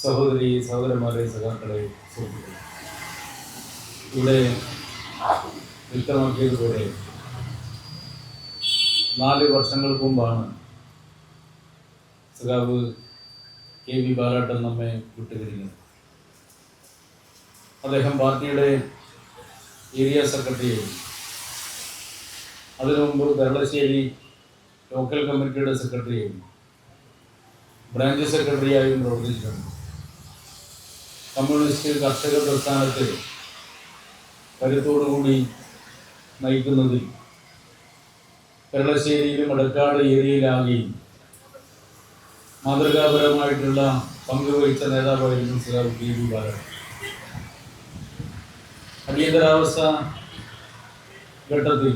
സഹോദരി സഹോദരന്മാരെ സഖാക്കളെ സുഹൃത്തുക്കളെ, ഇവിടെ വ്യക്തമാക്കിയതുപോലെ 4 വർഷങ്ങൾക്ക് മുമ്പാണ് സഖാവ് KV ബാലാട്ടൻ നമ്മെ വിട്ടുകഴിഞ്ഞത്. അദ്ദേഹം പാർട്ടിയുടെ ഏരിയ സെക്രട്ടറിയായി, അതിനു മുമ്പ് പെരളശ്ശേരി ലോക്കൽ കമ്മിറ്റിയുടെ സെക്രട്ടറിയായി, ബ്രാഞ്ച് സെക്രട്ടറിയായും പ്രവർത്തിച്ചിട്ടുണ്ട്. കമ്മ്യൂണിസ്റ്റ് കർഷക പ്രസ്ഥാനത്തെ കരുത്തോടുകൂടി നയിക്കുന്നതിൽ പെരളശ്ശേരിയിലും മടക്കാട് ഏരിയയിലാകെയും മാതൃകാപരമായിട്ടുള്ള പങ്കുവഹിച്ച നേതാവായിരുന്നു സഖാവ് KV ബാലാട്ടൻ. അടിയന്തരാവസ്ഥ ഘട്ടത്തിൽ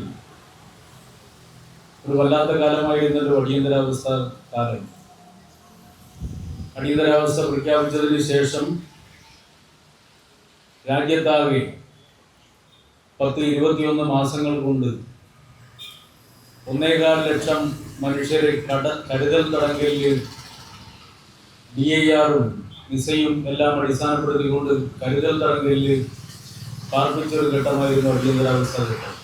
ഒരു വല്ലാത്ത കാലമായിരുന്നല്ലോ അടിയന്തരാവസ്ഥ കാലം. അടിയന്തരാവസ്ഥ പ്രഖ്യാപിച്ചതിന് ശേഷം രാജ്യത്താകെ 10-21 മാസങ്ങൾ കൊണ്ട് 1.25 ലക്ഷം മനുഷ്യരെ കരുതൽ തടങ്കലിൽ DIR-ഉം വിസയും എല്ലാം അടിസ്ഥാനപ്പെടുത്തിക്കൊണ്ട് കരുതൽ തടങ്കലിൽ പാർപ്പിച്ചൊരു ഘട്ടമായിരുന്നു അടിയന്തരാവസ്ഥ ഘട്ടം.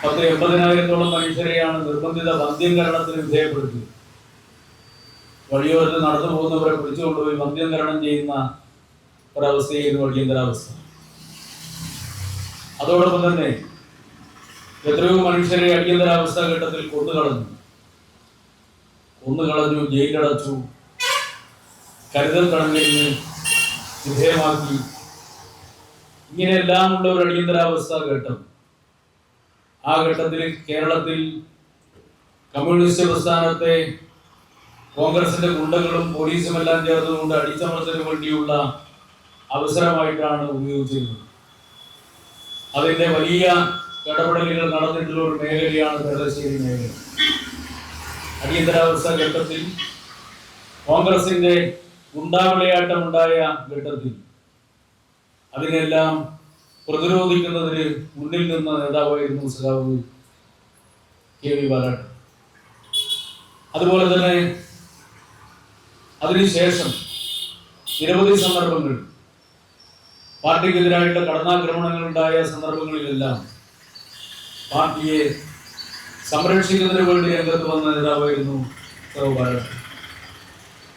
80,000-ഓളം മനുഷ്യരെയാണ് നിർബന്ധിത വന്ധ്യംകരണത്തിന് വിധേയപ്പെടുത്തിയത്. വഴിയോരത്ത് നടന്നു പോകുന്നവരെ പിടിച്ചുകൊണ്ടുപോയി വന്ധ്യംകരണം ചെയ്യുന്ന ഒരവസ്ഥയായിരുന്നു അടിയന്തരാവസ്ഥ. അതോടൊപ്പം തന്നെ എത്രയോ മനുഷ്യരെ അടിയന്തരാവസ്ഥ ഘട്ടത്തിൽ കൊന്നുകളഞ്ഞു, ജയിലടച്ചു, കരുതൽ തടങ്കലിന് വിധേയമാക്കി. ഇങ്ങനെയെല്ലാം ഉള്ള ഒരു അടിയന്തരാവസ്ഥ ഘട്ടം. ആ ഘട്ടത്തിൽ കേരളത്തിൽ കമ്മ്യൂണിസ്റ്റ് പ്രസ്ഥാനത്തെ കോൺഗ്രസിന്റെ ഗുണ്ടകളും പോലീസും എല്ലാം ചേർന്നുകൊണ്ട് അടിച്ചമർത്തലിന് വേണ്ടിയുള്ള അവസരമായിട്ടാണ് ഉപയോഗിച്ചിരുന്നത്. അതിന്റെ വലിയ ഇടപെടലുകൾ നടന്നിട്ടുള്ള ഒരു മേഖലയാണ് പെരളശ്ശേരി മേഖല. അടിയന്തരാവസ്ഥ ഘട്ടത്തിൽ കോൺഗ്രസിന്റെ ഗുണ്ടാവിളയാട്ടം ഉണ്ടായ ഘട്ടത്തിൽ അതിനെല്ലാം പ്രതിരോധിക്കുന്നതിന് മുന്നിൽ നിന്ന നേതാവായിരുന്നു സഖാവ് KV ബാലാട്ടൻ. അതുപോലെ തന്നെ അതിനുശേഷം നിരവധി സന്ദർഭങ്ങൾ പാർട്ടിക്കെതിരായിട്ട് കടന്നാക്രമണങ്ങൾ ഉണ്ടായ സന്ദർഭങ്ങളിലെല്ലാം പാർട്ടിയെ സംരക്ഷിക്കുന്നതിന് വേണ്ടി രംഗത്ത് വന്ന നേതാവായിരുന്നു സഖാവ് ബാലാട്ടൻ.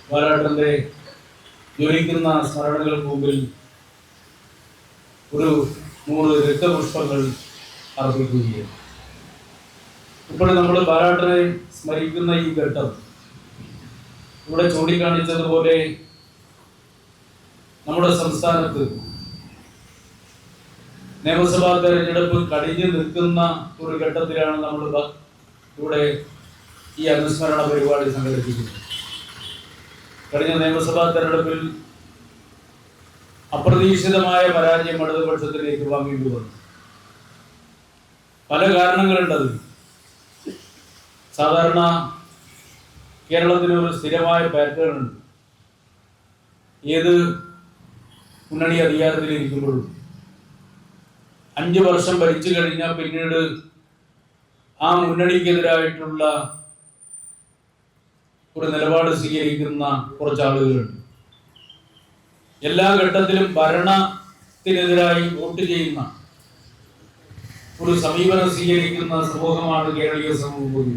ബാലാട്ടന്റെ ജ്വലിക്കുന്ന സ്മരണകൾക്ക് മുമ്പിൽ ഒരു 100 രക്തപുഷ്പങ്ങൾ അർപ്പിക്കുകയാണ്. ഇപ്പോൾ നമ്മൾ ബാലാട്ടനെ സ്മരിക്കുന്ന ഈ ഘട്ടം ഇവിടെ ചൂണ്ടിക്കാണിച്ചതുപോലെ നമ്മുടെ സംസ്ഥാനത്ത് നിയമസഭാ തെരഞ്ഞെടുപ്പ് കഴിഞ്ഞു നിൽക്കുന്ന ഒരു ഘട്ടത്തിലാണ് നമ്മൾ ഇവിടെ ഈ അനുസ്മരണ പരിപാടി സംഘടിപ്പിക്കുന്നത്. കഴിഞ്ഞ നിയമസഭാ തെരഞ്ഞെടുപ്പിൽ അപ്രതീക്ഷിതമായ പരാജയം ഇടതുപക്ഷത്തിലേക്ക് വാങ്ങേണ്ടി വന്നു. പല കാരണങ്ങളുണ്ടത്. സാധാരണ കേരളത്തിന് ഒരു സ്ഥിരമായ പാറ്റേൺ ഉണ്ട്. ഏത് മുന്നണി അധികാരത്തിലിരിക്കുമ്പോഴും 5 വർഷം ഭരിച്ചു കഴിഞ്ഞാൽ പിന്നീട് ആ മുന്നണിക്കെതിരായിട്ടുള്ള ഒരു നിലപാട് സ്വീകരിക്കുന്ന കുറച്ചാളുകളുണ്ട്. എല്ലാ ഘട്ടത്തിലും ഭരണത്തിനെതിരായി വോട്ട് ചെയ്യുന്ന ഒരു സമീപനം സ്വീകരിക്കുന്ന സമൂഹമാണ് കേരളീയ സമൂഹം.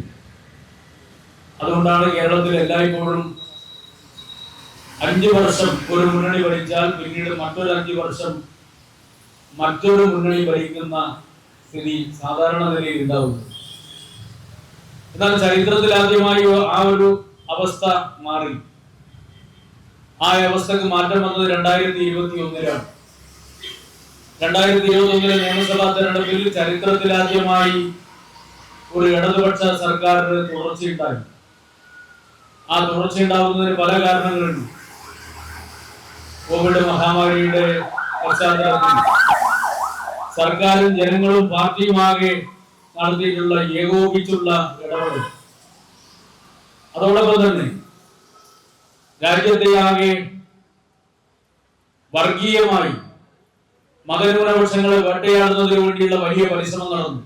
അതുകൊണ്ടാണ് കേരളത്തിൽ എല്ലായ്പ്പോഴും 5 വർഷം ഒരു മുന്നണി ഭരിച്ചാൽ പിന്നീട് മറ്റൊരു 5 വർഷം മറ്റൊരു മുന്നണി ഭരിക്കുന്ന സ്ഥിതി സാധാരണ നിലയിൽ ഉണ്ടാവുന്നു. എന്നാൽ ചരിത്രത്തിൽ ആദ്യമായി ആ ഒരു അവസ്ഥ മാറി. ആ അവസ്ഥക്ക് മാറ്റം വന്നത് 2021-ലാണ്. 2021 നിയമസഭാ തെരഞ്ഞെടുപ്പിൽ ചരിത്രത്തിലാദ്യമായി ഒരു ഇടതുപക്ഷ സർക്കാരിന് തുടർച്ചയുണ്ടായി. ആ തുടർച്ചയുണ്ടാവുന്നതിന് പല കാരണങ്ങളുണ്ട്. കോവിഡ് മഹാമാരിയുടെ പശ്ചാത്തലത്തിൽ സർക്കാരും ജനങ്ങളും പാർട്ടിയുമാകെ നടത്തിയിട്ടുള്ള ഏകോപിച്ചുള്ള ഇടപെടൽ, അതോടൊപ്പം തന്നെ രാജ്യത്തെയാകെ വർഗീയമായി മതന്യൂനപക്ഷങ്ങളെ വേട്ടയാടുന്നതിന് വേണ്ടിയുള്ള വലിയ പരിശ്രമം നടന്നു.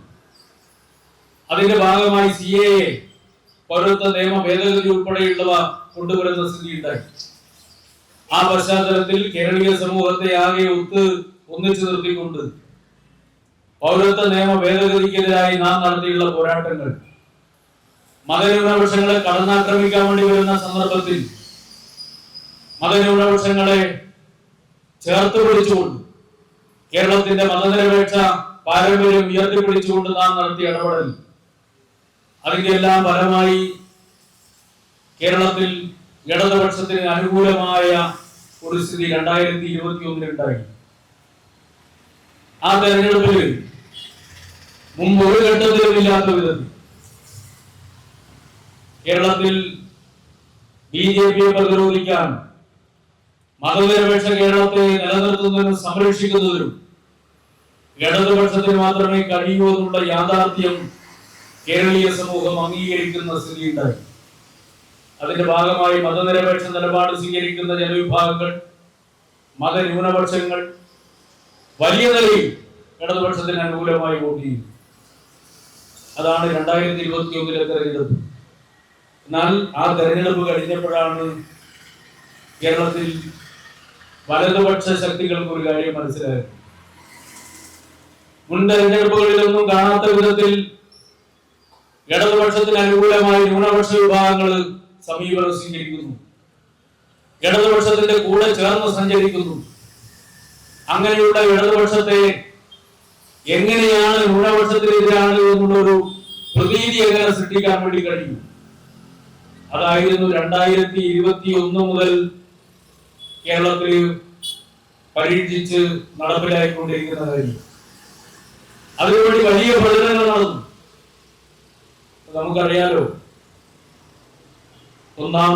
അതിന്റെ ഭാഗമായി CAA പൗരത്വ നിയമ ഭേദഗതി ഉൾപ്പെടെയുള്ളവ കൊണ്ടുവരുന്ന സ്ഥിതി ഉണ്ടായി. ആ പശ്ചാത്തലത്തിൽ കേരളീയ സമൂഹത്തെ ആകെ ഒന്നിച്ചു നിർത്തിക്കൊണ്ട് പൗരത്വ നിയമ ഭേദഗതിക്കെതിരായി നാം നടത്തിയുള്ള പോരാട്ടങ്ങൾ, മതന്യൂനപക്ഷങ്ങളെ കടന്നാക്രമിക്കാൻ വേണ്ടി വരുന്ന സന്ദർഭത്തിൽ മതന്യൂനപക്ഷങ്ങളെ ചേർത്ത് പിടിച്ചുകൊണ്ട് കേരളത്തിന്റെ മതനിരപേക്ഷ പാരമ്പര്യം ഉയർത്തിപ്പിടിച്ചുകൊണ്ട് നാം നടത്തിയ ഇടപെടൽ, അതിന്റെ എല്ലാം ഫലമായി കേരളത്തിൽ ഇടതുപക്ഷത്തിന് അനുകൂലമായ ഒരു സ്ഥിതി 2021 ഉണ്ടായി. ആ തെരഞ്ഞെടുപ്പിൽ മുമ്പ് ഒരു ഘട്ടത്തിലും ഇല്ലാത്ത വിധത്തിൽ കേരളത്തിൽ BJP പ്രതിരോധിക്കാൻ, മതനിരപേക്ഷ കേരളത്തെ നിലനിർത്തുന്നതിനും സംരക്ഷിക്കുന്നതിനും ഇടതുപക്ഷത്തിന് മാത്രമേ കഴിയൂ എന്നുള്ള യാഥാർത്ഥ്യം കേരളീയ സമൂഹം അംഗീകരിക്കുന്ന സ്ഥിതി ഉണ്ടായി. അതിന്റെ ഭാഗമായി മതനിരപേക്ഷ നിലപാട് സ്വീകരിക്കുന്ന ജനവിഭാഗങ്ങൾ, മതന്യൂനപക്ഷങ്ങൾ വലിയ നിലയിൽ ഇടതുപക്ഷത്തിന് അനുകൂലമായി വോട്ട് ചെയ്തു. അതാണ് 2021 തെരഞ്ഞെടുപ്പ്. എന്നാൽ ആ തെരഞ്ഞെടുപ്പ് കഴിഞ്ഞപ്പോഴാണ് കേരളത്തിൽ വലതുപക്ഷ ശക്തികൾക്ക് ഒരു കാര്യം മനസ്സിലായത്. മുൻ തെരഞ്ഞെടുപ്പുകളിലൊന്നും കാണാത്ത വിധത്തിൽ ഇടതുപക്ഷത്തിന് അനുകൂലമായി ന്യൂനപക്ഷ വിഭാഗങ്ങൾ സമീപനം സ്വീകരിക്കുന്നു, ഇടതുപക്ഷത്തിന്റെ കൂടെ ചേർന്ന് സഞ്ചരിക്കുന്നു. അങ്ങനെയുള്ള ഇടതുപക്ഷത്തെ എങ്ങനെയാണ് ന്യൂനപക്ഷത്തിനെതിരാണ് എന്നുള്ളൊരു പ്രതീതി എങ്ങനെ സൃഷ്ടിക്കാൻ വേണ്ടി കഴിയും? അതായിരുന്നു 2021 മുതൽ കേരളത്തിൽ പരീക്ഷിച്ച് നടപ്പിലായിക്കൊണ്ടിരിക്കുന്ന കാര്യം. അതിനുവേണ്ടി വലിയ പ്രചരണങ്ങൾ നടന്നു. നമുക്കറിയാലോ, ഒന്നാം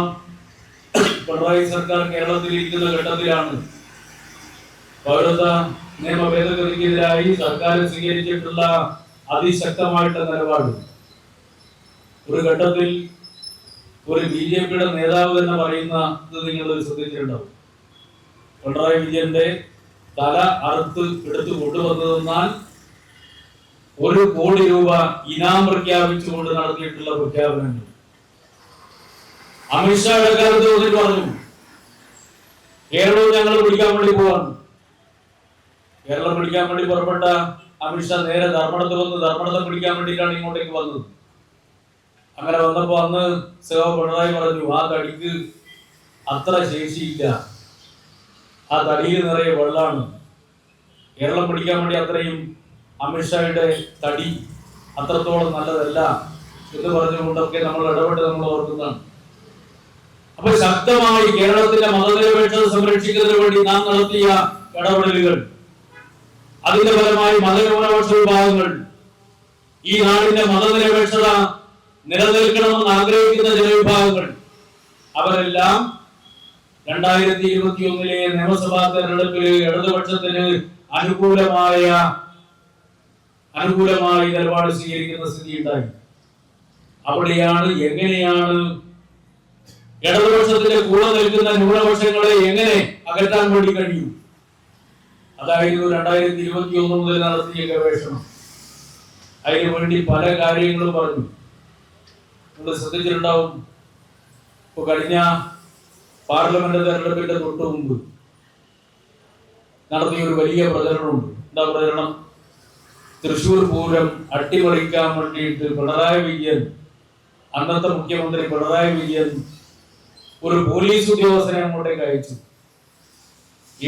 പിണറായി സർക്കാർ കേരളത്തിൽ ഇരിക്കുന്ന ഘട്ടത്തിലാണ് പൗരത്വ നിയമ ഭേദഗതിക്കെതിരായി സർക്കാർ സ്വീകരിച്ചിട്ടുള്ള അതിശക്തമായിട്ടുള്ള നിലപാട്. ഒരു ഘട്ടത്തിൽ ഒരു BJPയുടെ നേതാവ് തന്നെ പറയുന്ന ഇത് നിങ്ങൾ ശ്രദ്ധിച്ചിട്ടുണ്ടാവും. പിണറായി വിജയന്റെ തല അറുത്ത് എടുത്തു കൊണ്ടുവന്നതെന്നാൽ 1 കോടി രൂപ ഇനാം പ്രഖ്യാപിച്ചുകൊണ്ട് നടത്തിയിട്ടുള്ള പ്രഖ്യാപനങ്ങൾ. അമിത്ഷാ ഇടക്കാലത്ത് വന്നിട്ട് പറഞ്ഞു, കേരളവും ഞങ്ങൾ പിടിക്കാൻ വേണ്ടി പോവാണ്. കേരളം പിടിക്കാൻ വേണ്ടി പുറപ്പെട്ട അമിത്ഷാ നേരെ ധർമ്മടത്ത് വന്ന് ധർമ്മടത്തെ പിടിക്കാൻ വേണ്ടിയിട്ടാണ് ഇങ്ങോട്ടേക്ക് വന്നത്. അങ്ങനെ വന്നപ്പോ അന്ന് പിണറായി പറഞ്ഞു, ആ തടിക്ക് അത്ര ശേഷിയില്ല, ആ തടിയിൽ നിറയെ വെള്ളമാണ്, കേരളം പിടിക്കാൻ വേണ്ടി അത്രയും അമിത്ഷായുടെ തടി അത്രത്തോളം നല്ലതല്ല എന്ന് പറഞ്ഞുകൊണ്ടൊക്കെ നമ്മൾ ഇടപെട്ട് നമ്മൾ ഓർക്കുന്നതാണ്. അപ്പൊ ശക്തമായി കേരളത്തിന്റെ മതനിരപേക്ഷത സംരക്ഷിക്കുന്നതിന് വേണ്ടി നാം നടത്തിയ ഇടപെടലുകൾ, അതിന്റെ ഫലമായി മതന്യൂനപക്ഷ വിഭാഗങ്ങൾ, ഈ നാടിന്റെ മതനിരപേക്ഷത നിലനിൽക്കണമെന്ന് ആഗ്രഹിക്കുന്ന ജനവിഭാഗങ്ങൾ, അവരെല്ലാം 2021 നിയമസഭാ തെരഞ്ഞെടുപ്പിൽ ഇടതുപക്ഷത്തിന് അനുകൂലമായി നിലപാട് സ്വീകരിക്കുന്ന സ്ഥിതി ഉണ്ടായി. അവിടെയാണ് എങ്ങനെയാണ് ഇടതുപക്ഷത്തിന്റെ കൂടെ നിൽക്കുന്ന ന്യൂനപക്ഷങ്ങളെ എങ്ങനെ അകറ്റാൻ വേണ്ടി കഴിയും. അതായിരുന്നു 2021 മുതൽ നടത്തിയ ഗവേഷണം. അതിനു വേണ്ടി പല കാര്യങ്ങളും പറഞ്ഞു. നിങ്ങൾ ശ്രദ്ധിച്ചിട്ടുണ്ടാവും, ഇപ്പൊ കഴിഞ്ഞ പാർലമെന്റ് തെരഞ്ഞെടുപ്പിന്റെ തൊട്ട് മുമ്പ് നടത്തിയ ഒരു വലിയ പ്രചരണമുണ്ട്. എന്താ പ്രചരണം? തൃശൂർ പൂരം അട്ടിമറിക്കാൻ വേണ്ടിയിട്ട് പിണറായി വിജയൻ, അന്നത്തെ മുഖ്യമന്ത്രി പിണറായി വിജയൻ ഒരു പോലീസ് ഉദ്യോഗസ്ഥനെ അങ്ങോട്ടേക്ക് അയച്ചു.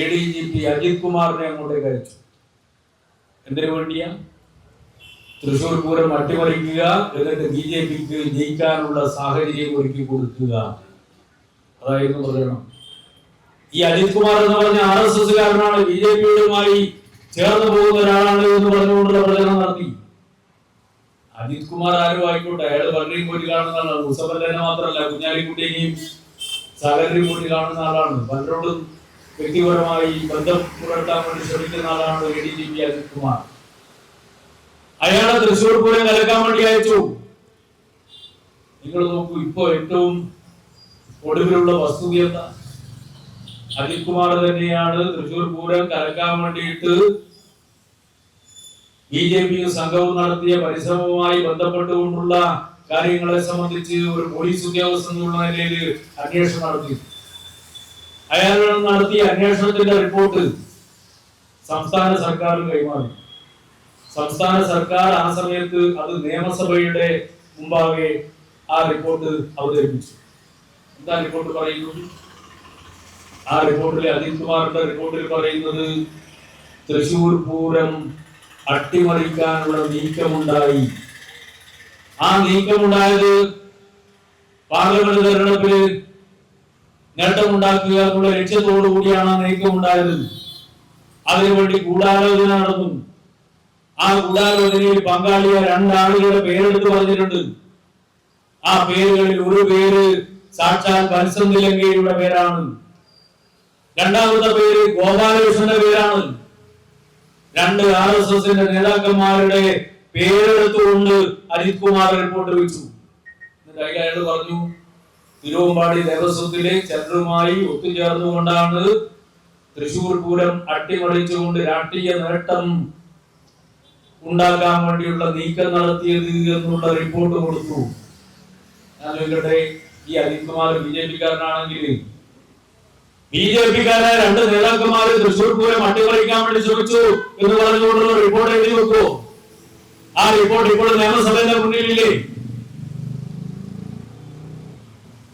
ADGP അജിത് കുമാറിനെ അങ്ങോട്ടേക്ക് അയച്ചു. എന്തിനു വേണ്ടിയാ? തൃശൂർ പൂരം അട്ടിമറിക്കുക, എന്നിട്ട് BJPക്ക് ജയിക്കാനുള്ള സാഹചര്യം ഒരുക്കി കൊടുക്കുക. അതായിരുന്നു പ്രചരണം. ഈ അജിത് കുമാർ എന്ന് പറഞ്ഞ RSSകാരനാണ്, BJPയുമായി ചേർന്ന് പോകുന്ന ഒരാളാണ് എന്ന് പറഞ്ഞുകൊണ്ടുള്ള പ്രചരണം നടത്തി. അജിത് കുമാർ ആരും ആയിക്കോട്ടെ, അയാൾ പലരെയും കൂടി കാണുന്ന ആളാണ്. മുസഫറിനെ മാത്രമല്ല, കുഞ്ഞാലിക്കുട്ടിയെയും സകലരെയും കൂടി കാണുന്ന ആളാണ്. പലരോടും വ്യക്തിപരമായി ബന്ധം പുലർത്താൻ വേണ്ടി ശ്രമിക്കുന്ന ആളാണ് ADGP അജിത് കുമാർ. അയാളെ തൃശൂർ പൂരം കലക്കാൻ വേണ്ടി അയച്ചു. നിങ്ങൾ നോക്കൂ, ഇപ്പോ ഏറ്റവും ഒടുവിലുള്ള വസ്തുത എന്താ? അജിത് കുമാർ തന്നെയാണ് തൃശൂർ പൂരം കലക്കാൻ വേണ്ടിയിട്ട് BJP സംഘവും നടത്തിയ പരിശ്രമവുമായി ബന്ധപ്പെട്ടുകൊണ്ടുള്ള കാര്യങ്ങളെ സംബന്ധിച്ച് ഒരു പോലീസ് ഉദ്യോഗസ്ഥൻ എന്നുള്ള നിലയിൽ അന്വേഷണം നടത്തി. അയാൾ നടത്തിയ അന്വേഷണത്തിന്റെ റിപ്പോർട്ട് സംസ്ഥാന സർക്കാരിന് കൈമാറി. സംസ്ഥാന സർക്കാർ ആ സമയത്ത് അത് നിയമസഭയുടെ മുമ്പാകെ ആ റിപ്പോർട്ട് അവതരിപ്പിച്ചു. എന്താ റിപ്പോർട്ട് പറയുന്നത്? ആ റിപ്പോർട്ടിൽ അജിത് കുമാറിന്റെ റിപ്പോർട്ടിൽ പറയുന്നത് തൃശൂർ പൂരം അട്ടിമറിക്കാനുള്ള നീക്കമുണ്ടായി. ആ നീക്കമുണ്ടായത് പാർലമെന്റ് തെരഞ്ഞെടുപ്പിൽ നേട്ടമുണ്ടാക്കുക എന്നുള്ള ലക്ഷ്യത്തോടു കൂടിയാണ് ആ നീക്കമുണ്ടായത്. അതിനുവേണ്ടി ഗൂഢാലോചന നടന്നു. ആ ഗൂഢാലോചനയിൽ പങ്കാളിയ രണ്ടാളുകളുടെ പേരെടുത്ത് പറഞ്ഞിട്ടുണ്ട്. ആ പേരുകളിൽ ഒരു പേര് സാക്ഷാൽ വത്സൻ നിലങ്കയുടെ പേരാണ്. രണ്ടാമത്തെ പേര് ഗോപാലകൃഷ്ണന്റെ പേരാണ്. രണ്ട് RSSന്റെ നേതാക്കന്മാരുടെ പേരെടുത്തുകൊണ്ട് അജിത് കുമാർ റിപ്പോർട്ട് വെച്ചു. അയാൾ പറഞ്ഞു, തിരുവമ്പാടി ദേവസ്വത്തിലെ ചന്ദ്രനുമായി ഒത്തുചേർന്നുകൊണ്ടാണ് തൃശൂർ പൂരം അട്ടിമറിച്ചുകൊണ്ട് രാഷ്ട്രീയ നേട്ടം ഉണ്ടാക്കാൻ വേണ്ടിയുള്ള നീക്കം നടത്തിയത് എന്നുള്ള റിപ്പോർട്ട് കൊടുത്തു. ഞാൻ ചോദിക്കട്ടെ, ഈ അജിത് കുമാർ BJP-കാരനാണെങ്കിൽ BJP-കാരായ രണ്ട് നേതാക്കന്മാര് തൃശൂർ പൂരം അട്ടിമറിക്കാൻ വേണ്ടി ശ്രമിച്ചു എന്ന് പറഞ്ഞുകൊണ്ടുള്ള റിപ്പോർട്ട് എഴുതി വെക്കോ? ആ റിപ്പോർട്ട് ഇപ്പോൾ നിയമസഭയുടെ മുന്നിലില്ലേ?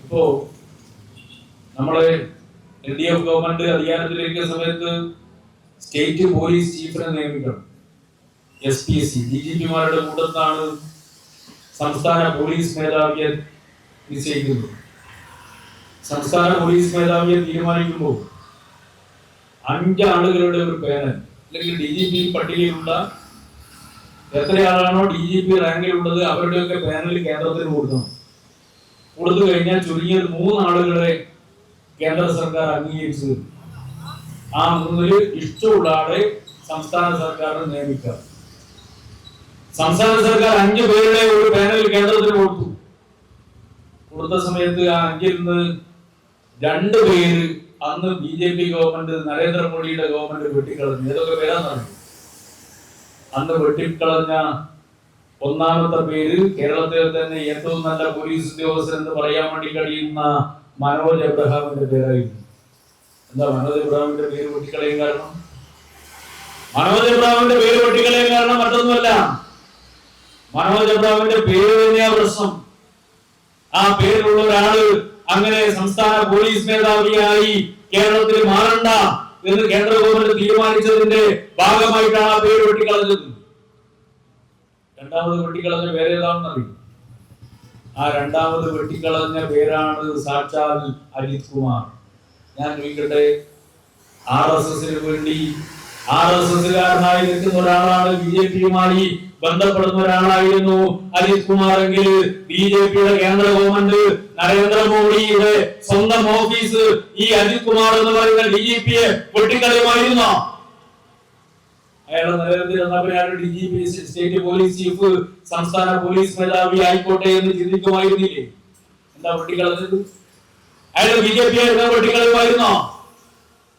ഇപ്പോ നമ്മള് LDF ഗവൺമെന്റ് അധികാരത്തിലിരിക്കുന്ന സമയത്ത് സ്റ്റേറ്റ് പോലീസ് ചീഫിനെ നിയമിക്കണം. SPC DGP-മാരുടെ കൂട്ടത്താണ് സംസ്ഥാന പോലീസ് മേധാവിയെ നിശ്ചയിക്കുന്നത്. സംസ്ഥാന പോലീസ് മേധാവിയെ തീരുമാനിക്കുമ്പോൾ 5 ആളുകളുടെ ഒരു പാനൽ അല്ലെങ്കിൽ DGP പട്ടികയിലുള്ള എത്ര ആളാണോ DGP റാങ്കിലുള്ളത് അവരുടെയൊക്കെ പാനൽ കേന്ദ്രത്തിന് കൊടുക്കണം. കൊടുത്തു കഴിഞ്ഞാൽ ചുരുങ്ങിയത് 3 ആളുകളെ കേന്ദ്ര സർക്കാർ അംഗീകരിച്ചു. ആ 3-ൽ ഇഷ്ടമുള്ള ആളെ സംസ്ഥാന സർക്കാരിന് നിയമിക്കാം. സംസ്ഥാന സർക്കാർ 5 പേരുടെ ഒരു പാനൽ കേന്ദ്രത്തിന് കൊടുത്തു. കൊടുത്ത സമയത്ത് ആ 5-ൽ നിന്ന് 2 പേര് അന്ന് BJP ഗവൺമെന്റ് നരേന്ദ്രമോദിയുടെ ഗവൺമെന്റ് വെട്ടിക്കളഞ്ഞു. ഏതൊക്കെ പേരാണെന്നറിയും? അന്ന് വെട്ടിക്കളഞ്ഞ ഒന്നാമത്തെ പേര് കേരളത്തിൽ തന്നെ ഏറ്റവും നല്ല പോലീസ് ഉദ്യോഗസ്ഥൻ എന്ന് പറയാൻ വേണ്ടി കഴിയുന്ന മനോജ് എബ്രഹാമിന്റെ പേരായിരുന്നു. എന്താ മനോജ് എബ്രഹാമിന്റെ പേര് വെട്ടിക്കളയാൻ കാരണം? മനോജ് എബ്രഹാമിന്റെ പേര് വെട്ടിക്കളയാൻ കാരണം മറ്റൊന്നുമല്ല, മനോജ് എബ്രഹാമിന്റെ പേര് തന്നെയാ പ്രശ്നം. ആ പേരിലുള്ള ഒരാള് അങ്ങനെ സംസ്ഥാന പോലീസ് മേധാവിയായി കേരളത്തിൽ മാറണ്ട എന്ന് കേന്ദ്ര ഗവൺമെന്റ് തീരുമാനിച്ചതിന്റെ ഭാഗമായിട്ടാണ് ആ പേര് വെട്ടിക്കളഞ്ഞത്. രണ്ടാമത് വെട്ടിക്കളഞ്ഞ പേരേതാണെന്ന് അറിയും? ആ രണ്ടാമത് വെട്ടിക്കളഞ്ഞ പേരാണ് സാക്ഷാൽ അജിത് കുമാർ. ഞാൻ ചോദിക്കട്ടെ, RSSന് വേണ്ടി RSSകാരനായി നിൽക്കുന്ന ഒരാളാണ്, BJP-യുമായി ബന്ധപ്പെടുന്ന ഒരാളായിരുന്നു അജിത് കുമാർ എങ്കിൽ BJP-യുടെ കേന്ദ്ര ഗവൺമെന്റ് നരേന്ദ്രമോദിയുടെ സ്വന്തം ഓഫീസ് ഈ അജിത് കുമാർ എന്ന് പറയുന്ന DGP-യെ വെട്ടിക്കളയുമായിരുന്നോ? അയാളെ നിലനിർത്തി DGP സ്റ്റേറ്റ് പോലീസ് ചീഫ് സംസ്ഥാന പോലീസ് മേധാവി ആയിക്കോട്ടെ എന്ന് ചിന്തിക്കുമായിരുന്നില്ലേ? എന്താ വെട്ടിക്കളഞ്ഞത്? അയാൾ BJP-യെ വെട്ടിക്കളയുമായിരുന്നോ?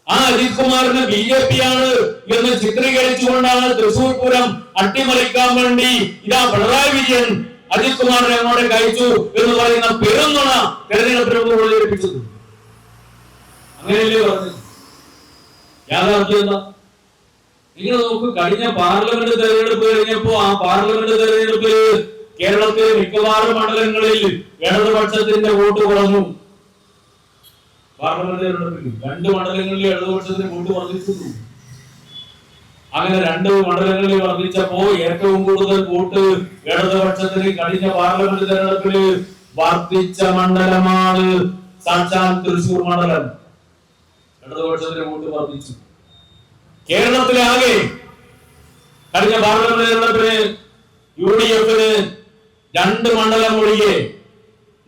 ആ അജിത് കുമാറിന് BJP-യാണ് എന്ന് ചിത്രീകരിച്ചുകൊണ്ടാണ് തൃശൂർ പൂരം അട്ടിമറിക്കാൻ വേണ്ടി ഇതാ പിണറായി വിജയൻ അജിത് കുമാറിനെ അങ്ങോട്ടേക്ക് അയച്ചു എന്ന് പറയുന്ന പെരുന്നുണ തെരഞ്ഞെടുപ്പിന് മുമ്പ് പ്രചരിപ്പിച്ചത്. അങ്ങനെയല്ലേ പറഞ്ഞത്? യാഥാർത്ഥ്യം എന്താ? നിങ്ങൾ നോക്കൂ, കഴിഞ്ഞ പാർലമെന്റ് തെരഞ്ഞെടുപ്പ് കഴിഞ്ഞപ്പോ ആ പാർലമെന്റ് തെരഞ്ഞെടുപ്പിൽ കേരളത്തിലെ മിക്കവാറും മണ്ഡലങ്ങളിൽ ഇടതുപക്ഷത്തിന്റെ വോട്ട് കുറഞ്ഞു. പാർലമെന്റ് തെരഞ്ഞെടുപ്പിൽ 2 മണ്ഡലങ്ങളിൽ ഇടതുപക്ഷത്തിന് വോട്ട് വർദ്ധിച്ചു. അങ്ങനെ 2 മണ്ഡലങ്ങളിൽ വർദ്ധിച്ചപ്പോ ഏറ്റവും കൂടുതൽ വോട്ട് ഇടതുപക്ഷത്തിന് കഴിഞ്ഞ പാർലമെന്റ് തെരഞ്ഞെടുപ്പിൽ വർദ്ധിച്ച മണ്ഡലമാണ് സാക്ഷാൽ തൃശൂർ മണ്ഡലം. ഇടതുപക്ഷത്തിന് വോട്ട് വർദ്ധിച്ചു. കേരളത്തിലെ ആകെ കഴിഞ്ഞ പാർലമെന്റ് തെരഞ്ഞെടുപ്പിന് UDF-ന് 2 മണ്ഡലം ഒഴികെ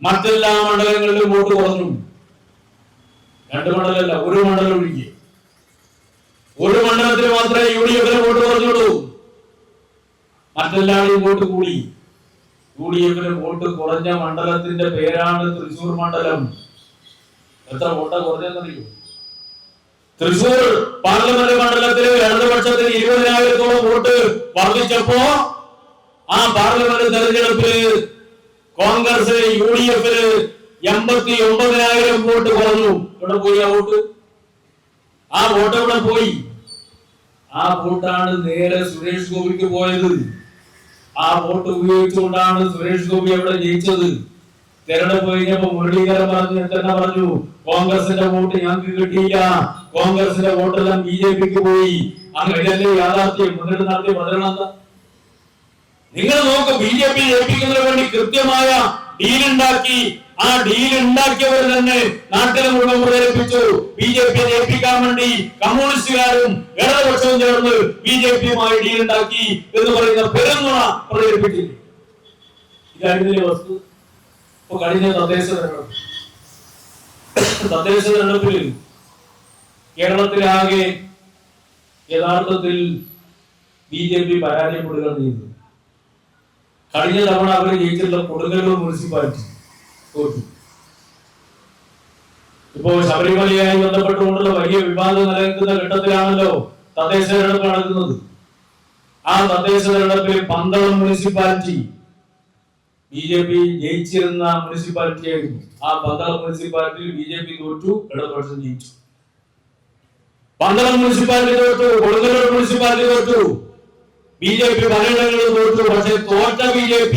മറ്റെല്ലാ മണ്ഡലങ്ങളിലും വോട്ട് കുറഞ്ഞു. 2 മണ്ഡലമല്ല, 1 മണ്ഡലം ഒഴികെ. 1 മണ്ഡലത്തിൽ മാത്രമേ UDF-ന് വോട്ട് കുറഞ്ഞുള്ളൂ. മറ്റെല്ലാവരും വോട്ട് കൂടി. UDF-ന് വോട്ട് കുറഞ്ഞ മണ്ഡലത്തിന്റെ പേരാണ് തൃശൂർ മണ്ഡലം. എത്ര വോട്ടാ കുറഞ്ഞെന്നറിയോ? തൃശൂർ പാർലമെന്റ് മണ്ഡലത്തിൽ ഇടതുപക്ഷത്തിന് 20,000-ഓളം വോട്ട് വർദ്ധിച്ചപ്പോ ആ പാർലമെന്റ് തെരഞ്ഞെടുപ്പിൽ കോൺഗ്രസ് UDF 89,000 വോട്ട് കുറഞ്ഞു. ഇവിടെ പോയി ആ വോട്ട് ഇവിടെ പോയി. ആ വോട്ടാണ് നേരെ സുരേഷ് ഗോപിക്ക് പോയത്. ആ വോട്ട് ഉപയോഗിച്ചുകൊണ്ടാണ് സുരേഷ് ഗോപി അവിടെ ജയിച്ചത്. തെരഞ്ഞെടുപ്പ് കഴിഞ്ഞപ്പോ മുരളീധരൻ പറഞ്ഞു കോൺഗ്രസിന്റെ വോട്ട് ഞങ്ങൾക്ക് കിട്ടിയില്ല, കോൺഗ്രസിന്റെ വോട്ടെല്ലാം BJPക്ക് പോയി. അങ്ങനെയല്ലേ യാഥാർത്ഥ്യം. മുന്നിട്ട് നടത്തിയ പ്രചരണം എന്താ? നിങ്ങൾ നോക്ക്, BJP ജയിപ്പിക്കുന്നതിന് വേണ്ടി കൃത്യമായ ഡീലുണ്ടാക്കി. ആ ഡീലുണ്ടാക്കിയവർ തന്നെ നാട്ടിലെ മുഴുവൻ പ്രചരിപ്പിച്ചു. BJP ജയിപ്പിക്കാൻ വേണ്ടി കമ്മ്യൂണിസ്റ്റുകാരും ഇടതുപക്ഷവും ചേർന്ന് BJPയുമായി ഡീലുണ്ടാക്കി എന്ന് പറയുന്ന പെരുന്നുണ പ്രചരിപ്പിച്ചില്ല. ഇതായിരുന്നില്ലേ വസ്തു? ഇപ്പൊ കഴിഞ്ഞ തദ്ദേശ തെരഞ്ഞെടുപ്പിൽ കേരളത്തിലാകെ യഥാർത്ഥത്തിൽ BJP പരാജയപ്പെടുകയാണ് ചെയ്തത്. കഴിഞ്ഞ തവണ അവർ ജയിച്ചിട്ടുള്ള കൊടുങ്ങല്ലൂർ മുനിസിപ്പാലിറ്റി തോറ്റു. ഇപ്പോ ശബരിമലയുമായി ബന്ധപ്പെട്ടുകൊണ്ടുള്ള വലിയ വിവാദം നിലനിൽക്കുന്ന ഘട്ടത്തിലാണല്ലോ തദ്ദേശ തെരഞ്ഞെടുപ്പ് നടക്കുന്നത്. ആ തദ്ദേശ തെരഞ്ഞെടുപ്പിൽ പന്തളം മുനിസിപ്പാലിറ്റി BJP ജയിച്ചിരുന്ന മുനിസിപ്പാലിറ്റി ആയിരുന്നു. ആ പന്തളം മുനിസിപ്പാലിറ്റിയിൽ BJP തോറ്റു, ഇടതുപക്ഷം ജയിച്ചു. പന്തളം മുനിസിപ്പാലിറ്റി തോറ്റു, കൊടുങ്ങല്ലൂർ മുനിസിപ്പാലിറ്റി തോറ്റു, BJP പലയിടങ്ങളിൽ തോറ്റു. പക്ഷെ തോറ്റ BJP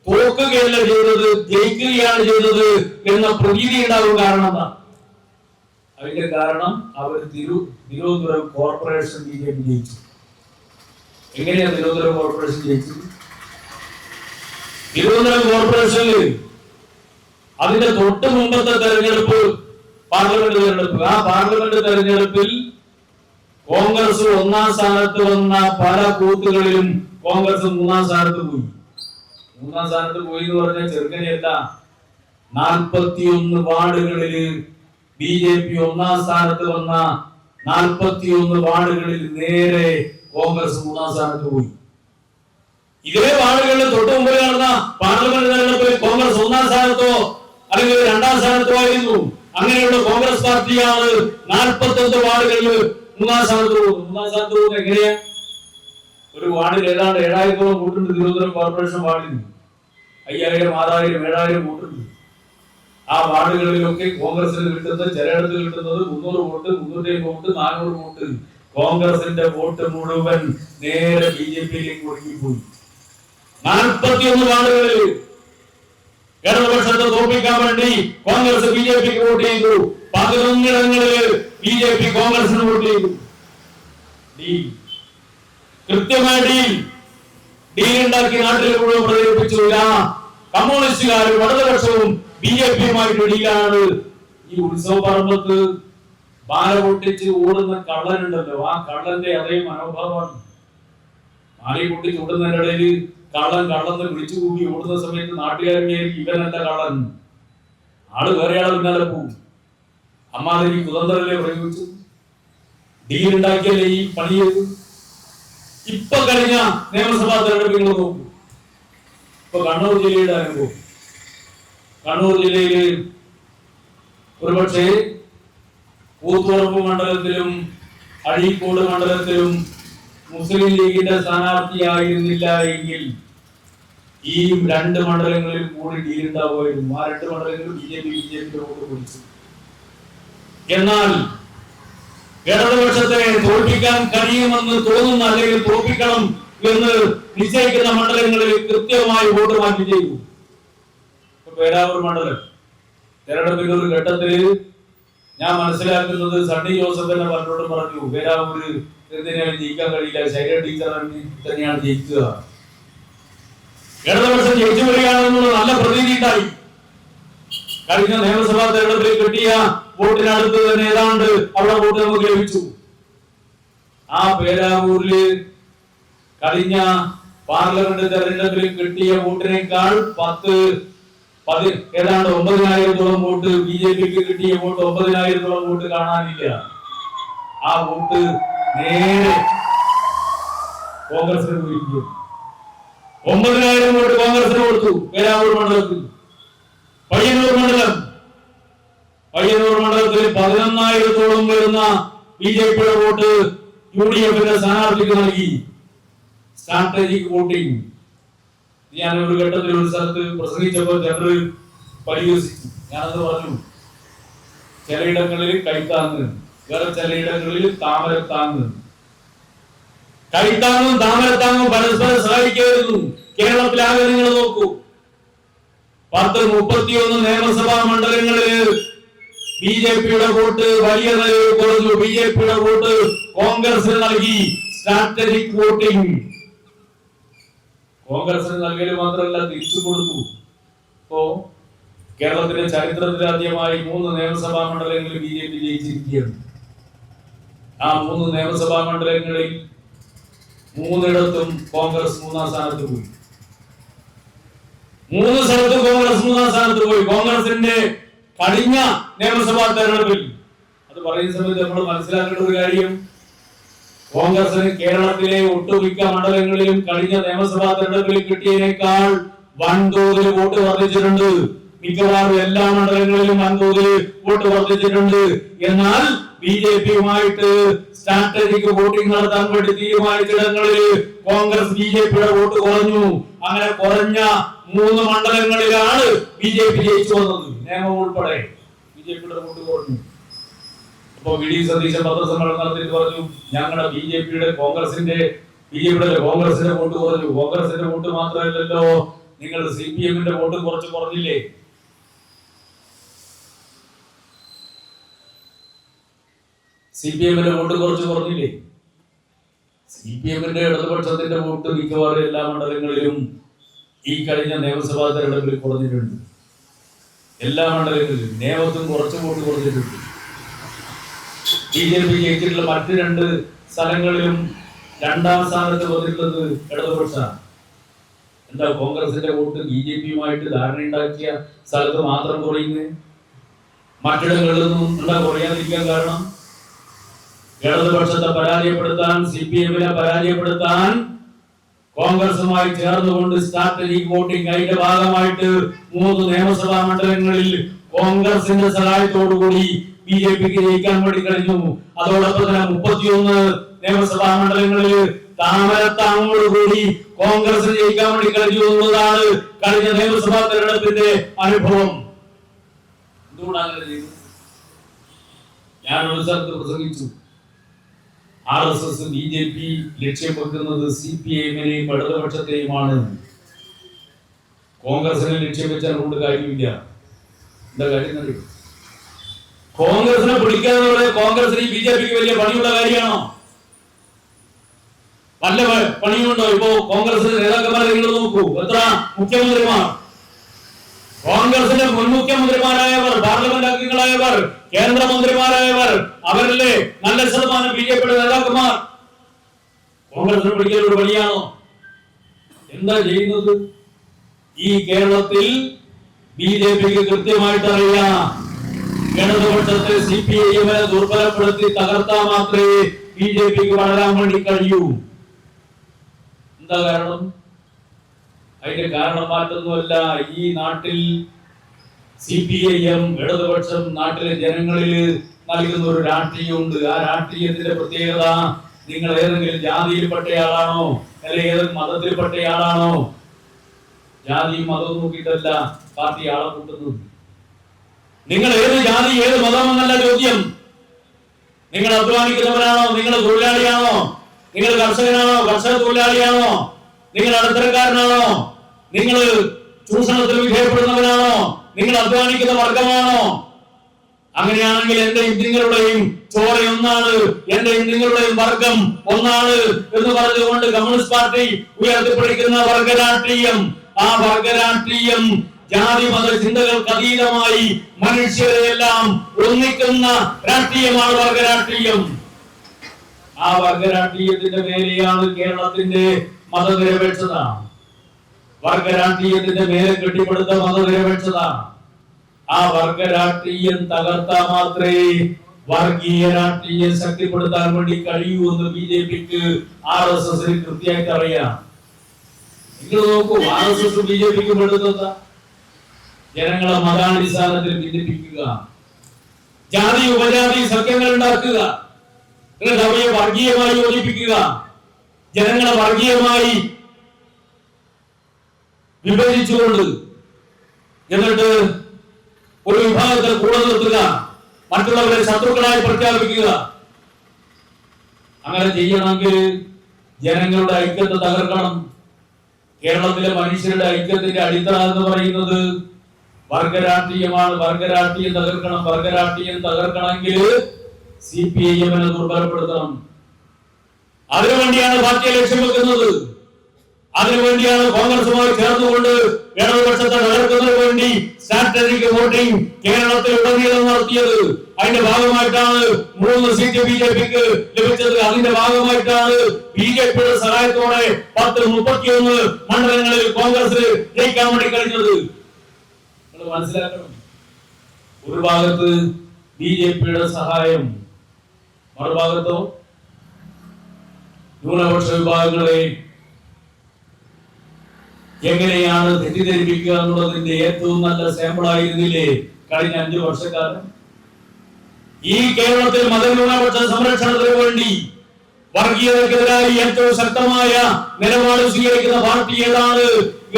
തോക്കുകയല്ല ചെയ്തത്, ജയിക്കുകയാണ് ചെയ്തത് എന്ന പ്രതീതി ഉണ്ടാകും. കാരണം എന്താ? അതിന്റെ കാരണം അവർ തിരുവനന്തപുരം കോർപ്പറേഷൻ BJP ജയിച്ചു. എങ്ങനെയാ തിരുവനന്തപുരം കോർപ്പറേഷൻ ജയിച്ചത്? തിരുവനന്തപുരം കോർപ്പറേഷനിൽ അതിന്റെ തൊട്ട് മുമ്പത്തെ തെരഞ്ഞെടുപ്പ് പാർലമെന്റ് തെരഞ്ഞെടുപ്പ്. ആ പാർലമെന്റ് തെരഞ്ഞെടുപ്പിൽ കോൺഗ്രസ് 1-ാം സ്ഥാനത്ത് വന്ന പല ബൂത്തുകളിലും കോൺഗ്രസ് 3-ാം സ്ഥാനത്ത് പോയി. 3-ാം സ്ഥാനത്ത് പോയി എന്ന് പറഞ്ഞാൽ ചെറുക്കനെയല്ല. 41 വാർഡുകളിൽ BJP 1-ാം സ്ഥാനത്ത് വന്ന 41 വാർഡുകളിൽ നേരെ കോൺഗ്രസ് 3-ാം സ്ഥാനത്ത് പോയി. ഇതേ വാർഡുകളിൽ തൊട്ട് മുമ്പിൽ നടന്ന പാർലമെന്റ് തെരഞ്ഞെടുപ്പിൽ കോൺഗ്രസ് 1-ാം സ്ഥാനത്തോ അല്ലെങ്കിൽ 2-ാം സ്ഥാനത്തോ ആയിരുന്നു. അങ്ങനെയുള്ള കോൺഗ്രസ് പാർട്ടിയാണ് 41 വാർഡുകളിൽ 3-ാം സ്ഥാനത്ത് പോകുന്നത്. 3-ാം സ്ഥാനത്ത് പോകുന്നത് എങ്ങനെയാ? ഒരു വാർഡിൽ ഏതാണ്ട് 7,000 വോട്ടുണ്ട്. തിരുവനന്തപുരം കോർപ്പറേഷൻ വാർഡിൽ 5,000, 6,000, 7,000 വോട്ടുണ്ട്. ആ വാർഡുകളിലൊക്കെ കോൺഗ്രസിന് കിട്ടുന്നത്, ചിലയിടത്ത് കിട്ടുന്നത് 300 വോട്ട്, 350 വോട്ട്, 400 വോട്ട്. കോൺഗ്രസിന്റെ വോട്ട് മുഴുവൻ നേരെ BJPയിലേക്ക് ഒഴുകിപ്പോയി. 41 വാർഡുകളിൽ ഇടതുപക്ഷത്തെ തോൽപ്പിക്കാൻ വേണ്ടി കോൺഗ്രസ് BJPക്ക് വോട്ട് ചെയ്തു. 11 ഇടങ്ങളിൽ BJP കോൺഗ്രസിന് വോട്ട് ചെയ്തു. കൃത്യമായ ഡീൽ ഉണ്ടാക്കി നാട്ടിൽ മുഴുവൻ പ്രചരിപ്പിച്ചു. കമ്മ്യൂണിസ്റ്റുകാരും ഇടതുപക്ഷവും BJPയുമായിട്ട് ഡീലാണ്. ഈ ഉത്സവ പറമ്പത്ത് ബാല പൊട്ടിച്ച് ഓടുന്ന കള്ളനുണ്ടല്ലോ, ആ കള്ളന്റെ അതേ മനോഭാവമാണ്. മാലി പൊട്ടിച്ച് ഓടുന്നതിന്റെ ഇടയിൽ കള്ളന്ന് വിളിച്ചു കൂടി ഓടുന്ന സമയത്ത് നാട്ടുകാരുടെ ഇവനല്ല കള്ളൻ, ആള് വേറെ ആളെ പിന്നാലെ പോകും. അമ്മാതിരി കുതന്ത്രല്ലേ പ്രയോഗിച്ചു. ഡീലുണ്ടാക്കിയല്ലേ ഈ പണി ചെയ്തു. ഇപ്പൊ കഴിഞ്ഞ നിയമസഭാ തെരഞ്ഞെടുപ്പ് നിങ്ങൾ നോക്കൂ. ഇപ്പൊ കണ്ണൂർ ജില്ലയുടെ അനുഭവം. കണ്ണൂർ ജില്ലയിൽ ഒരുപക്ഷെ കൂത്തുപറമ്പ് മണ്ഡലത്തിലും അഴീക്കോട് മണ്ഡലത്തിലും മുസ്ലിം ലീഗിന്റെ സ്ഥാനാർത്ഥിയായിരുന്നില്ല എങ്കിൽ ഈ 2 മണ്ഡലങ്ങളിൽ കൂടി ഡീലുണ്ടാവുമായിരുന്നു. ആ 2 മണ്ഡലങ്ങളിൽ BJP വോട്ട് പിടിച്ചു. എന്നാൽ ഇടതുപക്ഷത്തെ തോൽപ്പിക്കാൻ കഴിയുമെന്ന് തോന്നുന്ന അല്ലെങ്കിൽ തോൽപ്പിക്കണം എന്ന് നിശ്ചയിക്കുന്ന മണ്ഡലങ്ങളിൽ കൃത്യമായി വോട്ട് മാറ്റി ചെയ്തു. പേരാവൂർ മണ്ഡലം തെരഞ്ഞെടുപ്പിന്റെ ഒരു ഘട്ടത്തിൽ ഞാൻ മനസ്സിലാക്കുന്നത് സണ്ണി ജോസഫ് എന്നെ പറഞ്ഞു പേരാവൂര് എന്തിനാണ് ജയിക്കാൻ കഴിയില്ല, ശൈല ടീച്ചർ തന്നെയാണ് ജയിക്കുക. ഇടതുപക്ഷം ജയിച്ചു വരികയാണെന്നുള്ള നല്ല പ്രതീതി ഉണ്ടായി. കഴിഞ്ഞ നിയമസഭാ തെരഞ്ഞെടുപ്പിൽ കിട്ടിയ വോട്ടിനടുത്ത് തന്നെ ഏതാണ്ട് അവിടെ വോട്ട് നമുക്ക് ലഭിച്ചു. ആ പേരാവൂരില് കഴിഞ്ഞ പാർലമെന്റ് തെരഞ്ഞെടുപ്പിൽ കിട്ടിയ വോട്ടിനേക്കാൾ ഏതാണ്ട് 9,000-ഓളം വോട്ട് BJPക്ക് കിട്ടിയ വോട്ട് 9,000-ഓളം വോട്ട് കാണാനില്ല. ആ വോട്ട് നേരെ കോൺഗ്രസിന് പോയിരിക്കും. 9,000 വോട്ട് കോൺഗ്രസിന് കൊടുത്തു പേരാവൂർ മണ്ഡലത്തിൽ. പയ്യന്നൂർ മണ്ഡലത്തിൽ 11,000-ഓളം വരുന്ന BJPയുടെ വോട്ട് UDFന്റെ സ്ഥാനാർത്ഥിക്ക് നൽകി. Strategic voting. ഞാൻ ഒരു ഘട്ടത്തിൽ ഒരു സ്ഥലത്ത് പ്രസംഗിച്ചപ്പോൾ ജനറൽ പരിഹസിച്ചു. ഞാനത് പറഞ്ഞു, ചിലയിടങ്ങളിൽ കൈത്താങ്ങ്, വേറെ ചിലയിടങ്ങളിൽ താമരത്താങ്ങ്. കൈത്താങ്ങും താമരത്താങ്ങും പരസ്പരം സഹായിക്കായിരുന്നു. കേരളത്തിലാകെ നിങ്ങൾ നോക്കൂ, 31 നിയമസഭാ മണ്ഡലങ്ങളില് ബിജെപിയുടെ വോട്ട് വലിയ നിലയിൽ കുറഞ്ഞു. ബിജെപിയുടെ വോട്ട് കോൺഗ്രസിന് നൽകി. സ്ട്രാറ്റജിക് വോട്ടിംഗ് കോൺഗ്രസിന് നൽകൽ മാത്രമല്ല, തിരിച്ചു കൊടുത്തു. ഇപ്പോ കേരളത്തിലെ ചരിത്രത്തിലാദ്യമായി 3 നിയമസഭാ മണ്ഡലങ്ങളിൽ ബിജെപി ജയിച്ചിരിക്കുകയാണ്. ആ 3 നിയമസഭാ മണ്ഡലങ്ങളിൽ 3 കോൺഗ്രസ് 3-ാം സ്ഥാനത്ത് പോയി. 3 സ്ഥലത്ത് കോൺഗ്രസ് 3-ാം സ്ഥാനത്ത് പോയി. കോൺഗ്രസിന്റെ കഴിഞ്ഞ നിയമസഭാ തെരഞ്ഞെടുപ്പിൽ, അത് പറയുന്ന സമയത്ത് നമ്മൾ മനസ്സിലാക്കേണ്ട ഒരു കാര്യം, കോൺഗ്രസിന് കേരളത്തിലെ ഒട്ടുമിക്ക മണ്ഡലങ്ങളിലും കഴിഞ്ഞ നിയമസഭാ തെരഞ്ഞെടുപ്പിൽ കിട്ടിയതിനേക്കാൾ വൻതോതിൽ വോട്ട് വർദ്ധിച്ചിട്ടുണ്ട്. മിക്കവാറും എല്ലാ മണ്ഡലങ്ങളിലും വൻതോതിൽ വോട്ട് വർദ്ധിച്ചിട്ടുണ്ട്. എന്നാൽ ബിജെപിയുമായിട്ട് സ്ട്രാറ്റജിക് വോട്ടിംഗ് നടത്താൻ വേണ്ടി തീരുമാനിച്ചിടങ്ങളിൽ കോൺഗ്രസ് ബിജെപിയുടെ വോട്ട് കുറഞ്ഞു. അങ്ങനെ കുറഞ്ഞ 3 മണ്ഡലങ്ങളിലാണ് ബിജെപി ജയിച്ചു വന്നത്. നിയമം ഉൾപ്പെടെ ബിജെപിയുടെ വോട്ട് കുറഞ്ഞു. അപ്പൊ വി ഡി സതീശൻ പത്രസമ്മേളനം നടത്തിയിട്ട് പറഞ്ഞു, ഞങ്ങളുടെ ബിജെപിയുടെ കോൺഗ്രസിന്റെ വോട്ട് കുറഞ്ഞു. കോൺഗ്രസിന്റെ വോട്ട് മാത്രമല്ലല്ലോ, നിങ്ങൾ CPM-ന്റെ വോട്ട് കുറഞ്ഞില്ലേ? CPM-ന്റെ വോട്ട് കുറഞ്ഞില്ലേ? CPM-ന്റെ ഇടതുപക്ഷത്തിന്റെ വോട്ട് മിക്കവാറും എല്ലാ മണ്ഡലങ്ങളിലും ഈ കഴിഞ്ഞ നിയമസഭാ തെരഞ്ഞെടുപ്പിൽ കുറഞ്ഞിട്ടുണ്ട്. എല്ലാ മണ്ഡലങ്ങളിലും നേമത്തും കുറച്ച് വോട്ട് കുറഞ്ഞിട്ടുണ്ട്. ബിജെപി ജയിച്ചിട്ടുള്ള മറ്റ് 2 സ്ഥലങ്ങളിലും 2-ാം സ്ഥാനത്ത് വന്നിട്ടുള്ളത് ഇടതുപക്ഷമാണ്. എന്താ കോൺഗ്രസിന്റെ വോട്ട് ബിജെപിയുമായിട്ട് ധാരണയുണ്ടാക്കിയ സ്ഥലത്ത് മാത്രം കുറയുന്നത്? മറ്റിടങ്ങളിലൊന്നും എന്താ കുറയാതിരിക്കാൻ കാരണം? ഇടതുപക്ഷത്തെ പരാജയപ്പെടുത്താൻ, CPM-നെ പരാജയപ്പെടുത്താൻ കോൺഗ്രസുമായി ചേർന്നുകൊണ്ട് സ്ട്രാറ്റജിക് വോട്ടിംഗ് അതിന്റെ ഭാഗമായിട്ട് 3 നിയമസഭാ മണ്ഡലങ്ങളിൽ കോൺഗ്രസിന്റെ സഹായത്തോടുകൂടി ബിജെപിക്ക് ജയിക്കാൻ വേണ്ടി കഴിഞ്ഞു. അതോടൊപ്പം തന്നെ 31 നിയമസഭാ മണ്ഡലങ്ങളിൽ താമരത്താങ്ങോടുകൂടി കോൺഗ്രസിന് ജയിക്കാൻ വേണ്ടി കഴിഞ്ഞു എന്നതാണ് കഴിഞ്ഞ നിയമസഭാ തെരഞ്ഞെടുപ്പിന്റെ അനുഭവം. എന്തുകൊണ്ടാണ് അങ്ങനെ ചെയ്തത്? ഞാൻ ഒരു സ്ഥലത്ത് പ്രസംഗിച്ചു, RSS BJP ലക്ഷ്യം വെക്കുന്നത് CPM-നെയും ഇടതുപക്ഷത്തെയുമാണ്. കോൺഗ്രസിനെ ലക്ഷ്യം വെച്ചാൽ കൊണ്ട് കാര്യമില്ല. എന്താ കാര്യം അറിയോ? കോൺഗ്രസിനെ പിടിക്കാതെ കോൺഗ്രസിന് BJPക്ക് വലിയ പണിയുള്ള കാര്യമാണോ? വല്ല പണിയുണ്ടോ? ഇപ്പോ കോൺഗ്രസിന്റെ നേതാക്കന്മാരെ നിങ്ങൾ നോക്കൂ, എത്ര മുഖ്യമന്ത്രിമാർ, കോൺഗ്രസിന്റെ മുൻ മുഖ്യമന്ത്രിമാരായവർ, പാർലമെന്റ് അംഗങ്ങളായവർ, കേന്ദ്രമന്ത്രിമാരായവർ, അവരല്ലേ നല്ല ശതമാനം BJPയുടെ നേതാക്കന്മാർ. കോൺഗ്രസിനെ പിടിക്കൽ ഒരു പണിയാണോ? എന്താ ചെയ്യുന്നത്? ഈ കേരളത്തിൽ BJPക്ക് കൃത്യമായിട്ട് അറിയാം, ഇടതുപക്ഷത്തെ CPM-നെ ദുർബലപ്പെടുത്തി തകർത്താൽ മാത്രമേ BJPക്ക് വളരാൻ വേണ്ടി കഴിയൂ. എന്താ കാരണം? അതിന്റെ കാരണം മറ്റൊന്നുമല്ല, ഈ നാട്ടിൽ CPIM ഇടതുപക്ഷം നാട്ടിലെ ജനങ്ങളിൽ നൽകുന്ന ഒരു രാഷ്ട്രീയമുണ്ട്. ആ രാഷ്ട്രീയത്തിന്റെ പ്രത്യേകത, നിങ്ങൾ ഏതെങ്കിലും ജാതിയിൽപ്പെട്ടയാളാണോ അല്ലെങ്കിൽ ഏതെങ്കിലും മതത്തിൽപ്പെട്ടയാളാണോ? ജാതിയും മതവും നോക്കിയിട്ടല്ല പാർട്ടി ആളെ കൂട്ടുന്നത്. നിങ്ങൾ ഏത് ജാതി ഏത് മതം എന്നല്ല ചോദ്യം. നിങ്ങൾ അധ്വാനിക്കുന്നവരാണോ? നിങ്ങൾ തൊഴിലാളിയാണോ? നിങ്ങൾ കർഷകനാണോ? കർഷക തൊഴിലാളിയാണോ? നിങ്ങൾ ഇടത്തരക്കാരനാണോ? നിങ്ങൾ ചൂഷണത്തിൽ വിധേയപ്പെടുന്നവരാണോ? നിങ്ങൾ അധ്വാനിക്കുന്ന വർഗമാണോ? അങ്ങനെയാണെങ്കിൽ എന്റെയും നിങ്ങളുടെയും ചോര ഒന്നാണ്, എന്റെയും നിങ്ങളുടെയും വർഗം ഒന്നാണ് എന്ന് പറഞ്ഞുകൊണ്ട് കമ്മ്യൂണിസ്റ്റ് പാർട്ടി ഉയർത്തിപ്പിടിക്കുന്ന വർഗരാഷ്ട്രീയം, ആ വർഗരാഷ്ട്രീയം ജാതി മത ചിന്തകൾക്ക് അതീതമായി മനുഷ്യരെയെല്ലാം ഒന്നിക്കുന്ന രാഷ്ട്രീയമാണ് വർഗരാഷ്ട്രീയം. ആ വർഗരാഷ്ട്രീയത്തിന്റെ മേലെയാണ് കേരളത്തിന്റെ മതനിരപേക്ഷത. വർഗരാഷ്ട്രീയത്തിന്റെ മേലെ കെട്ടിപ്പടുത്ത മതനിരപേക്ഷത. ആ വർഗരാഷ്ട്രീയം തകർത്താൽ മാത്രമേ വർഗീയ രാഷ്ട്രീയം ശക്തിപ്പെടുത്താൻ വേണ്ടി കഴിയൂ എന്ന് BJPക്ക് RSS-ന് കൃത്യമായിട്ട് അറിയാം. നിങ്ങൾ നോക്കൂ, RSS BJPക്ക് പെടുന്നത് ജനങ്ങളെ മതാടിസ്ഥാനത്തിൽ ഭിന്നിപ്പിക്കുക, ജാതി ഉപജാതി സഖ്യങ്ങൾ ഉണ്ടാക്കുക, അവയെ വർഗീയമായി യോജിപ്പിക്കുക, ജനങ്ങളെ വർഗീയമായി വിഭജിച്ചുകൊണ്ട് എന്നിട്ട് ഒരു വിഭാഗത്തെ കൂടെ നിർത്തുക, മറ്റുള്ളവരെ ശത്രുക്കളായി പ്രഖ്യാപിക്കുക. അങ്ങനെ ചെയ്യണമെങ്കിൽ ജനങ്ങളുടെ ഐക്യത്തെ തകർക്കണം. കേരളത്തിലെ മനുഷ്യരുടെ ഐക്യത്തിന്റെ അടിത്തറ എന്ന് പറയുന്നത് വർഗരാഷ്ട്രീയമാണ്. വർഗരാഷ്ട്രീയം തകർക്കണം. വർഗരാഷ്ട്രീയം തകർക്കണമെങ്കിൽ CPIM-നെ ദുർബലപ്പെടുത്തണം. അതിനുവേണ്ടിയാണ് പാർട്ടിയെ ലക്ഷ്യം വെക്കുന്നത്. അതിനുവേണ്ടിയാണ് കോൺഗ്രസുമായി ചേർന്നുകൊണ്ട് ഇടതുപക്ഷത്തെ തകർക്കുന്നതിന് വേണ്ടി സ്ട്രാറ്റജിക് വോട്ടിംഗ് കേരളത്തിൽ ഉടനീളം നടത്തിയത്. അതിന്റെ ഭാഗമായിട്ടാണ് 3 സീറ്റ് BJP-ക്ക് ലഭിച്ചത്. അതിന്റെ ഭാഗമായിട്ടാണ് BJP-യുടെ സഹായത്തോടെ 31 മണ്ഡലങ്ങളിൽ കോൺഗ്രസ് ജയിക്കാൻ വേണ്ടി കഴിഞ്ഞത്. നിങ്ങൾ മനസ്സിലാക്കണം, ഒരു ഭാഗത്ത് BJP-യുടെ സഹായം, മറുഭാഗത്തോ ന്യൂനപക്ഷ വിഭാഗങ്ങളെ എങ്ങനെയാണ് തെറ്റിദ്ധരിപ്പിക്കുക എന്നുള്ളതിന്റെ ഏറ്റവും നല്ല സാമ്പിൾ ആയിരുന്നില്ലേ കഴിഞ്ഞ 5 വർഷക്കാലം? ഈ കേരളത്തിൽ മതന്യൂനപക്ഷ സംരക്ഷണത്തിന് വേണ്ടി വർഗീയതക്കെതിരായി ഏറ്റവും ശക്തമായ നിലപാട് സ്വീകരിക്കുന്ന പാർട്ടി ഏതാണ്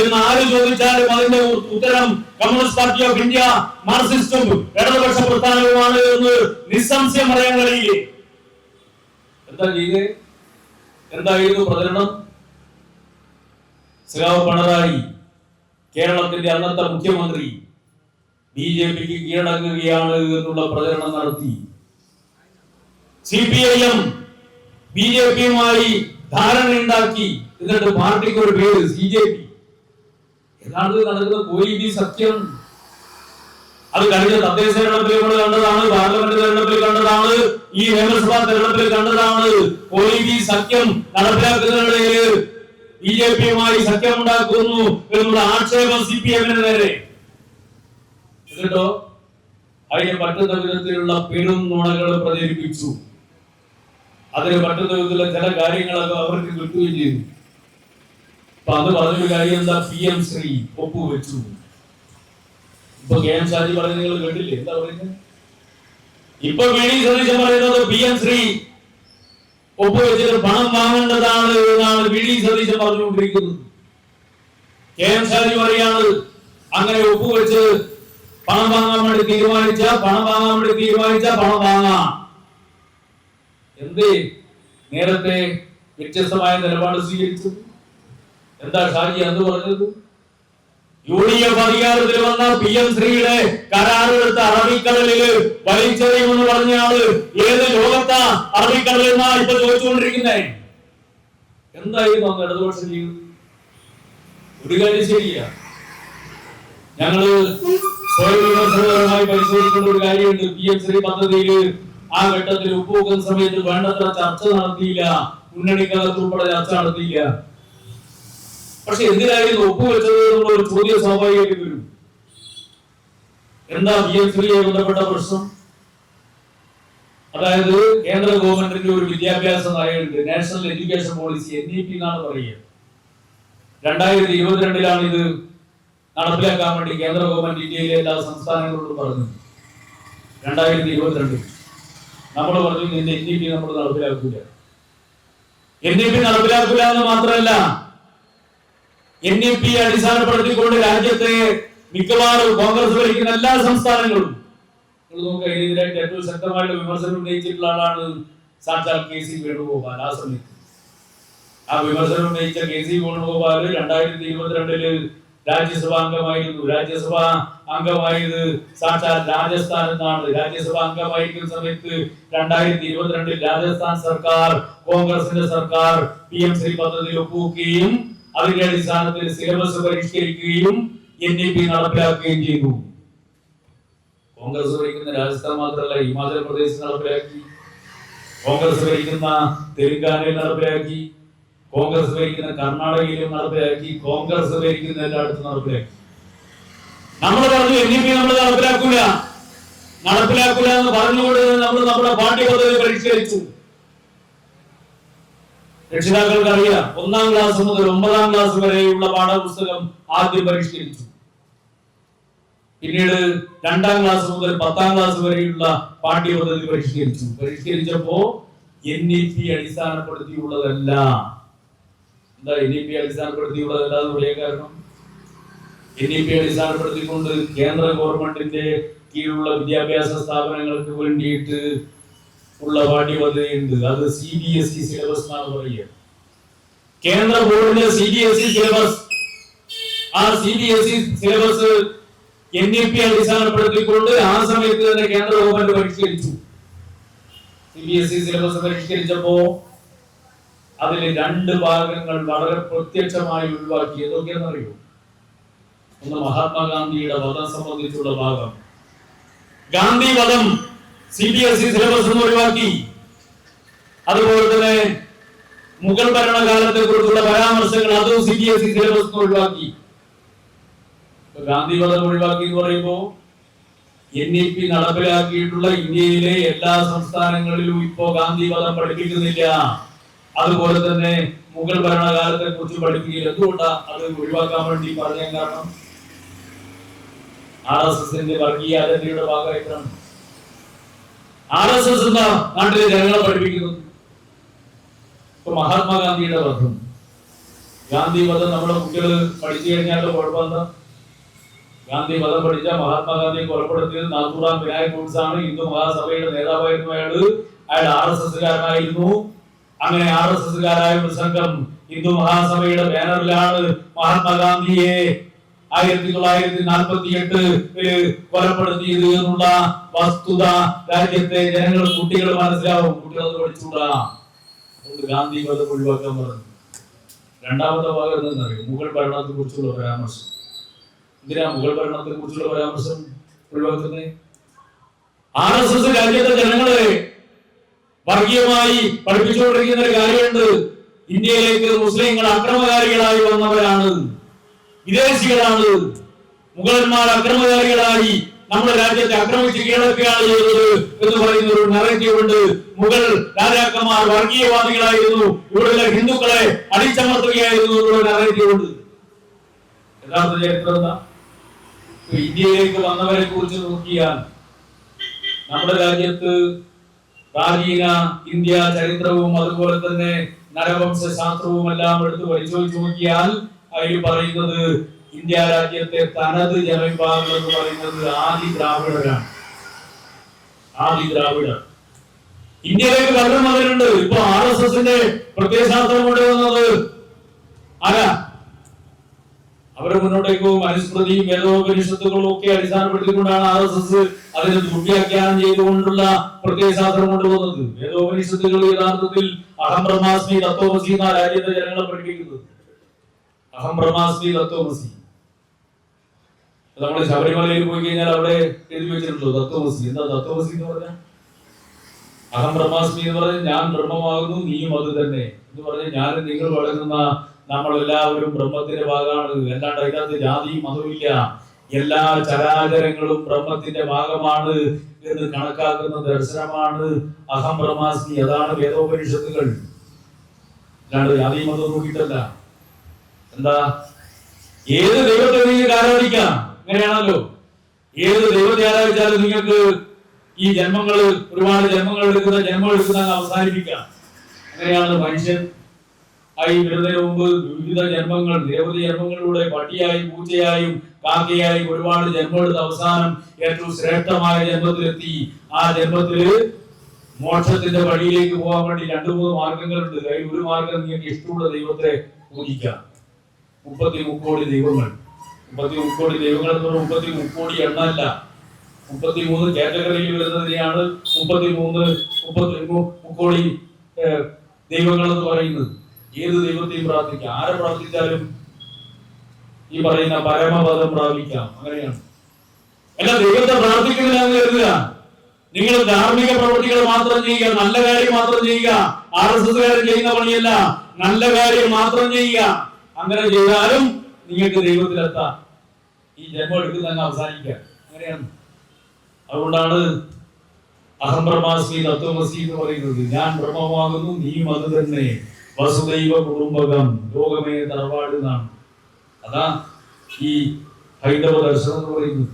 എന്ന് ആര് ചോദിച്ചാലും അതിന്റെ ഉത്തരം കമ്മ്യൂണിസ്റ്റ് പാർട്ടി ഓഫ് ഇന്ത്യ, മാർക്സിസ്റ്റും ഇടതുപക്ഷ പ്രസ്ഥാനവുമാണ് എന്ന് നിസ്സംശയം പറയാൻ കഴിയില്ലേ? എന്താ ചെയ്തേ? എന്തായിരുന്നു പ്രചരണം? സഖാവ് പിണറായി, കേരളത്തിന്റെ അന്നത്തെ മുഖ്യമന്ത്രി, BJP-ക്ക് കീഴടങ്ങുകയാണ് എന്നുള്ള പ്രചരണം നടത്തി. CPIM BJP-യുമായി ധാരണയുണ്ടാക്കി. എന്നിട്ട് പാർട്ടിക്ക് ഒരു പേര് CJP. ഏതാണ്ട് നടക്കുന്ന കോയി സത്യം. അത് കഴിഞ്ഞ തദ്ദേശ തെരഞ്ഞെടുപ്പിൽ നമ്മൾ കണ്ടതാണ്, പാർലമെന്റ് തെരഞ്ഞെടുപ്പിൽ കണ്ടതാണ്, ഈ നിയമസഭാ തെരഞ്ഞെടുപ്പിൽ കണ്ടതാണ്. കോയി സഖ്യം നടപ്പിലാക്കുന്നതിനിടയിൽ BJP-യുമായി സഖ്യമുണ്ടാക്കുന്നു എന്നുള്ള ആക്ഷേപം CPM-ന് നേരെ. എന്നിട്ടോ അതിന് പറ്റുന്ന വിധത്തിലുള്ള പെരും നുണകൾ പ്രചരിപ്പിച്ചു. അതിന് പറ്റുന്ന വിധത്തിലുള്ള ചില കാര്യങ്ങളൊക്കെ അവർക്ക് കിട്ടുകയും ചെയ്തു. അപ്പൊ അത് പറഞ്ഞൊരു കാര്യം എന്താ? PM ശ്രീ ഒപ്പുവെച്ചു. ഇപ്പൊ KM ഷാജി പറഞ്ഞത് നിങ്ങൾ കേട്ടില്ലേ? എന്താ പറയുന്നത്? ഇപ്പൊ VD സതീശൻ പറയുന്നത് PM ശ്രീ ഒപ്പുവെച്ചിട്ട് പണം വാങ്ങേണ്ടതാണ് എന്നാണ് VD സതീശൻ പറഞ്ഞുകൊണ്ടിരിക്കുന്നത്. KM ഷാജി പറയാണ് അങ്ങനെ ഒപ്പുവെച്ച് പണം വാങ്ങാൻ വേണ്ടി തീരുമാനിച്ച പണം വാങ്ങാം. എന്തേ നേരത്തെ വ്യത്യസ്തമായ നിലപാട് സ്വീകരിച്ചു? എന്താ ഷാജി അന്ന് പറഞ്ഞത്? UDF അധികാരത്തിൽ വന്ന PM ശ്രീയുടെ കരാറെടുത്ത അറബിക്കടലില് വലിച്ചെറിയുമെന്ന് പറഞ്ഞാല് ഏത് ലോകത്താ അറബിക്കടലിൽ നിന്നാ ഇപ്പൊ ചോദിച്ചുകൊണ്ടിരിക്കുന്നേ? എന്തായിരുന്നു അന്ന് ഇടതുപക്ഷം ചെയ്തത്? ഒരു കാര്യം ശരിയാ, ഞങ്ങള് സ്വയം വിമർശനപരമായി പരിശോധിക്കേണ്ട ഒരു കാര്യമുണ്ട്. PM ശ്രീ പദ്ധതിയിൽ ആ ഘട്ടത്തിൽ ഒപ്പുവെക്കുന്ന സമയത്ത് വേണ്ടത്ര ചർച്ച നടത്തിയില്ല, മുന്നണിക്കകത്ത് ഉൾപ്പെടെ ചർച്ച നടത്തിയില്ല. പക്ഷെ എന്തിനായിരുന്നു ഒപ്പുവെച്ചത് എന്നുള്ള ഒരു ചോദ്യം സ്വാഭാവികമായിട്ട് വരും. എന്താ PM ശ്രീയെ ബന്ധപ്പെട്ട പ്രശ്നം? അതായത് കേന്ദ്ര ഗവൺമെന്റിന്റെ ഒരു വിദ്യാഭ്യാസ നയമുണ്ട്, നാഷണൽ എഡ്യൂക്കേഷൻ പോളിസി, NEP എന്നാണ് പറയുക. 2022 ഇത് നടപ്പിലാക്കാൻ വേണ്ടി കേന്ദ്ര ഗവൺമെന്റ് ഇന്ത്യയിലെ എല്ലാ സംസ്ഥാനങ്ങളോടും പറഞ്ഞു. 2022 നമ്മൾ പറഞ്ഞു ഇതിന്റെ NEP നമ്മൾ നടപ്പിലാക്കൂല. NEP നടപ്പിലാക്കൂല എന്ന് മാത്രമല്ല, NEP അടിസ്ഥാനപ്പെടുത്തിക്കൊണ്ട് രാജ്യത്തെ മിക്കവാറും കോൺഗ്രസ് ഭരിക്കുന്ന എല്ലാ സംസ്ഥാനങ്ങളും നോക്കുക, ഇതിനെതിരായിട്ട് ഏറ്റവും ശക്തമായിട്ട് വിമർശനം ഉന്നയിച്ചിട്ടുള്ള ആളാണ് സാക്ഷാൽ KC വേണുഗോപാൽ. ആ സമയത്ത് ആ വിമർശനം ഉന്നയിച്ച KC വേണുഗോപാൽ 2022 രാജ്യസഭാ അംഗമായിരുന്നു. രാജ്യസഭാ അംഗമായത് സാക്ഷാൽ രാജസ്ഥാൻ എന്നാണ്. രാജ്യസഭാ അംഗമായിരിക്കുന്ന സമയത്ത് 2022 രാജസ്ഥാൻ സർക്കാർ, കോൺഗ്രസിന്റെ സർക്കാർ PM ശ്രീ പദ്ധതി ഒപ്പുവെക്കുകയും അതിന്റെ അടിസ്ഥാനത്തിൽ സിലബസ് പരിഷ്കരിക്കുകയും NEP നടപ്പിലാക്കുകയും ചെയ്തു. കോൺഗ്രസ് ഭരിക്കുന്ന രാജസ്ഥാൻ മാത്രമല്ല, ഹിമാചൽ പ്രദേശ് നടപ്പിലാക്കി, കോൺഗ്രസ് ഭരിക്കുന്ന തെലങ്കാനയിൽ നടപ്പിലാക്കി, കോൺഗ്രസ് ഭരിക്കുന്ന കർണാടകയിലും നടപ്പിലാക്കി, കോൺഗ്രസ് ഭരിക്കുന്ന എല്ലായിടത്തും നടപ്പിലാക്കി. നമ്മൾ പറഞ്ഞു NEP നമ്മൾ നടപ്പിലാക്കൂല എന്ന് പറഞ്ഞുകൊണ്ട് നമ്മൾ നമ്മുടെ പാഠ്യപദ്ധതി പരിഷ്കരിച്ചു. രക്ഷിതാക്കൾക്ക് അറിയാം, 1-ാം ക്ലാസ് മുതൽ 9-ാം ക്ലാസ് വരെയുള്ള പാഠപുസ്തകം ആദ്യം പരിഷ്കരിച്ചു. പിന്നീട് 2-ാം ക്ലാസ് മുതൽ 10-ാം ക്ലാസ് വരെയുള്ള പാഠ്യപദ്ധതി പരിഷ്കരിച്ചപ്പോ NEP അടിസ്ഥാനപ്പെടുത്തിയുള്ളതല്ല. എന്താ NEP അടിസ്ഥാനപ്പെടുത്തിയുള്ളതല്ല എന്ന് പറയാൻ കാരണം? NEP അടിസ്ഥാനപ്പെടുത്തിക്കൊണ്ട് കേന്ദ്ര ഗവൺമെന്റിന്റെ കീഴിലുള്ള വിദ്യാഭ്യാസ സ്ഥാപനങ്ങൾക്ക് വേണ്ടിയിട്ട് ഉള്ള പാഠ്യപദ്ധതിയുണ്ട്. അത് CBSE സിലബസ് എന്നാണ് പറയുക. കേന്ദ്ര ബോർഡിന്റെ CBSE സിലബസ്, ആ CBSE സിലബസ് NEP അടിസ്ഥാനപ്പെടുത്തിക്കൊണ്ട് ആ സമയത്ത് തന്നെ കേന്ദ്ര ഗവൺമെന്റ് പരിഷ്കരിച്ചു. CBSE സിലബസ് പരിഷ്കരിച്ചപ്പോ അതിൽ 2 ഭാഗങ്ങൾ വളരെ പ്രത്യക്ഷമായി ഒഴിവാക്കി. ഏതൊക്കെയാണെന്ന് അറിയോ? ഒന്ന് മഹാത്മാഗാന്ധിയുടെ വധം സംബന്ധിച്ചുള്ള ഭാഗം, ഗാന്ധി വധം CBSE സിലബസ് ഒഴിവാക്കി. അതുപോലെ തന്നെ മുഗൾ ഭരണകാലത്തെ കുറിച്ചുള്ള പരാമർശങ്ങൾ അതും CBSE സിലബസ് ഒഴിവാക്കി. ഗാന്ധി വധം ഒഴിവാക്കി എന്ന് പറയുമ്പോ NEP നടപ്പിലാക്കിയിട്ടുള്ള ഇന്ത്യയിലെ എല്ലാ സംസ്ഥാനങ്ങളിലും ഇപ്പോ ഗാന്ധി വധം പഠിപ്പിക്കുന്നില്ല. അതുപോലെ തന്നെ മുഗൾ ഭരണകാലത്തെ കുറിച്ച് പഠിപ്പിക്കില്ല. എന്തുകൊണ്ടാ അത് ഒഴിവാക്കാൻ വേണ്ടി പറഞ്ഞ കാരണം RSSന്റെ വർഗീയ അജണ്ടയുടെ ഭാഗമായിട്ടാണ്. RSS എന്താ നാട്ടിലെ ജനങ്ങളെ പഠിപ്പിക്കുന്നത്? ഇപ്പൊ മഹാത്മാഗാന്ധിയുടെ വധം, ഗാന്ധി വധം നമ്മുടെ കുട്ടികൾ പഠിച്ചു കഴിഞ്ഞാൽ കുഴപ്പമെന്താ? ഗാന്ധി വധം പഠിച്ച മഹാത്മാഗാന്ധിയെ കൊലപ്പെടുത്തിയത് നാഥുറാം വിനായക് ഗോഡ്സെ ആണ്. ഹിന്ദു മഹാസഭയുടെ നേതാവായിരുന്നു അയാൾ RSSകാരനായിരുന്നു. അങ്ങനെ RSSകാരായ ഒരു സംഘം ഹിന്ദു മഹാസഭയുടെ ബാനറിലാണ് മഹാത്മാഗാന്ധിയെ 1948 കൊലപ്പെടുത്തിയത് എന്നുള്ള വസ്തുത രാജ്യത്തെ ജനങ്ങൾ, കുട്ടികൾ മനസ്സിലാവും. കുട്ടികൾ അത് പഠിച്ചുകൂടാ. ഗാന്ധി വധം ഒഴിവാക്കാൻ പറഞ്ഞു. രണ്ടാമത്തെ ഭാഗം എന്താണെന്നറിയോ? മുഗൾ ഭരണത്തെ കുറിച്ചുള്ള പരാമർശം. എന്തിനാ മുഗൾ ഭരണത്തെ കുറിച്ചുള്ള പരാമർശം ഒഴിവാക്കുന്നത്? RSS രാജ്യത്തെ ജനങ്ങളെ വർഗീയമായി പഠിപ്പിച്ചുകൊണ്ടിരിക്കുന്ന ഒരു കാര്യമുണ്ട്. ഇന്ത്യയിലേക്ക് മുസ്ലിങ്ങൾ അക്രമകാരികളായി വന്നവരാണ്, വിദേശികളാണ്. മുഗളന്മാർ അക്രമകാരികളായി നമ്മുടെ രാജ്യത്തെ ആക്രമിച്ച് കീഴടക്കുകയാണ് ചെയ്തത് എന്ന് പറയുന്ന ഒരു നറേറ്റീവ് ഉണ്ട്. മുഗൾ രാജാക്കന്മാർ വർഗീയവാദികളായിരുന്നു, ഇവിടെയുള്ള ഹിന്ദുക്കളെ അടിച്ചമർത്തുകയായിരുന്നു എന്നുള്ള നറേറ്റീവ് ഉണ്ട്. യഥാർത്ഥ ചരിത്രം എന്താ? ഇന്ത്യയിലേക്ക് വന്നവരെ കുറിച്ച് നോക്കിയാൽ നമ്മുടെ രാജ്യത്ത് പ്രാചീന ഇന്ത്യ ചരിത്രവും അതുപോലെ തന്നെ നരവംശ ശാസ്ത്രവും എല്ലാം എടുത്ത് പരിശോധിച്ച് നോക്കിയാൽ അതിൽ പറയുന്നത് ഇന്ത്യ രാജ്യത്തെ തനത് ജനവിഭാഗങ്ങൾ എന്ന് പറയുന്നത് ആദി ദ്രാവിഡരാണ്. ആദി ദ്രാവിഡർ ഇന്ത്യയിലേക്ക് പലരും വന്നിട്ടുണ്ട്. ഇപ്പൊ RSSന്റെ പ്രത്യയശാസ്ത്രം കൊണ്ടുവന്നത് ആരാ? അവരെ മുന്നോട്ടേക്ക് മനുസ്മൃതിയും വേദോപനിഷത്തുകളും ഒക്കെ അടിസ്ഥാനപ്പെടുത്തിക്കൊണ്ടാണ് RSS അതിന് ദുർവ്യാഖ്യാനം ചെയ്തുകൊണ്ടുള്ള പ്രത്യയശാസ്ത്രം കൊണ്ടുവന്നത്. വേദോപനിഷത്തുകൾ യഥാർത്ഥത്തിൽ അഹം ബ്രഹ്മാസ്മി തത്വമസി എന്ന രാജ്യത്തെ ജനങ്ങളെ പഠിപ്പിക്കുന്നത്. അഹം ബ്രഹ്മാസ്മി തത്വമസി. നമ്മൾ ശബരിമലയിൽ പോയി കഴിഞ്ഞാൽ അവിടെ എഴുതി വെച്ചിട്ടുണ്ടോ തത്വമസി? എന്താ തത്വമസി എന്ന് പറഞ്ഞാൽ? അഹം ബ്രഹ്മാസ്മി എന്ന് പറഞ്ഞാൽ ഞാൻ ബ്രഹ്മമാകുന്നു, നീയും അത് തന്നെ എന്ന് പറഞ്ഞാൽ ഞാനും നിങ്ങൾ വളരുന്ന നമ്മളെല്ലാവരും ബ്രഹ്മത്തിന്റെ ഭാഗമാണ്. അല്ലാണ്ട് അതിനകത്ത് ജാതിയും മതവുമില്ല. എല്ലാ ചരാചരങ്ങളും ബ്രഹ്മത്തിന്റെ ഭാഗമാണ് എന്ന് കണക്കാക്കുന്ന ദർശനമാണ് അഹം ബ്രഹ്മാസ്മി. അതാണ് വേദോപനിഷത്തുകൾ. അല്ലാണ്ട് ജാതി മതം നോക്കിയിട്ടല്ല. എന്താ? ഏത് ദൈവത്തെ നിങ്ങൾക്ക് ആരാധിക്കാം, അങ്ങനെയാണല്ലോ. ഏത് ദൈവത്തെ ആരാധിച്ചാലും നിങ്ങൾക്ക് ഈ ജന്മങ്ങൾ, ഒരുപാട് ജന്മങ്ങൾ എടുക്കുന്ന അവസാനിപ്പിക്കാം. അങ്ങനെയാണ് മനുഷ്യൻ ആയി വരുന്നതിന് മുമ്പ് വിവിധ ജന്മങ്ങൾ, നിരവധി ജന്മങ്ങളിലൂടെ പട്ടിയായും പൂച്ചയായും കാക്കയായും ഒരുപാട് ജന്മമെടുത്ത അവസാനം ഏറ്റവും ശ്രേഷ്ഠമായ ജന്മത്തിലെത്തി. ആ ജന്മത്തില് മോക്ഷത്തിന്റെ വഴിയിലേക്ക് പോകാൻ വേണ്ടി 2-3 മാർഗങ്ങളുണ്ട്. അതിൽ ഒരു മാർഗം നിങ്ങൾക്ക് ഇഷ്ടമുള്ള ദൈവത്തെ പൂജിക്കാം. 33 കോടി ദൈവങ്ങൾ. 33 കോടി ദൈവങ്ങൾ എന്ന് പറഞ്ഞാൽ 33 കോടി എണ്ണല്ല. 33 കാറ്റഗറിയിൽ വരുന്നതിനെയാണ് 33 കോടി ദൈവങ്ങൾ എന്ന് പറയുന്നത്. ഏത് ദൈവത്തെയും പ്രാർത്ഥിക്കാം. ആരെ പ്രാർത്ഥിച്ചാലും ഈ പറയുന്ന പരമപദം പ്രാപിക്കാം. അങ്ങനെയാണ്. അല്ല, ദൈവത്തെ പ്രാർത്ഥിക്കുന്നില്ല കരുതുക. നിങ്ങൾ ധാർമ്മിക പ്രവൃത്തികൾ മാത്രം ചെയ്യുക, നല്ല കാര്യം മാത്രം ചെയ്യുക. RSSകാരൻ ചെയ്യുന്ന പണിയല്ല, നല്ല കാര്യം മാത്രം ചെയ്യുക. അങ്ങനെ ചെയ്താലും നിങ്ങൾക്ക് ദൈവത്തിലെത്താം. ഈ ജന്മം എടുക്കുന്ന അവസാനിക്കാം. അങ്ങനെയാണ്. അതുകൊണ്ടാണ് അഹം ബ്രഹ്മാസ്മി തത്വമസി എന്ന് പറയുന്നത്. ഞാൻ ബ്രഹ്മമാകുന്നു, നീയും അത് തന്നെ. വസുദൈവ കുടുംബകം, ലോകമേ തറവാട് എന്നാണ്. അതാ ഈ ഹൈന്ദവ ദർശനം എന്ന് പറയുന്നത്.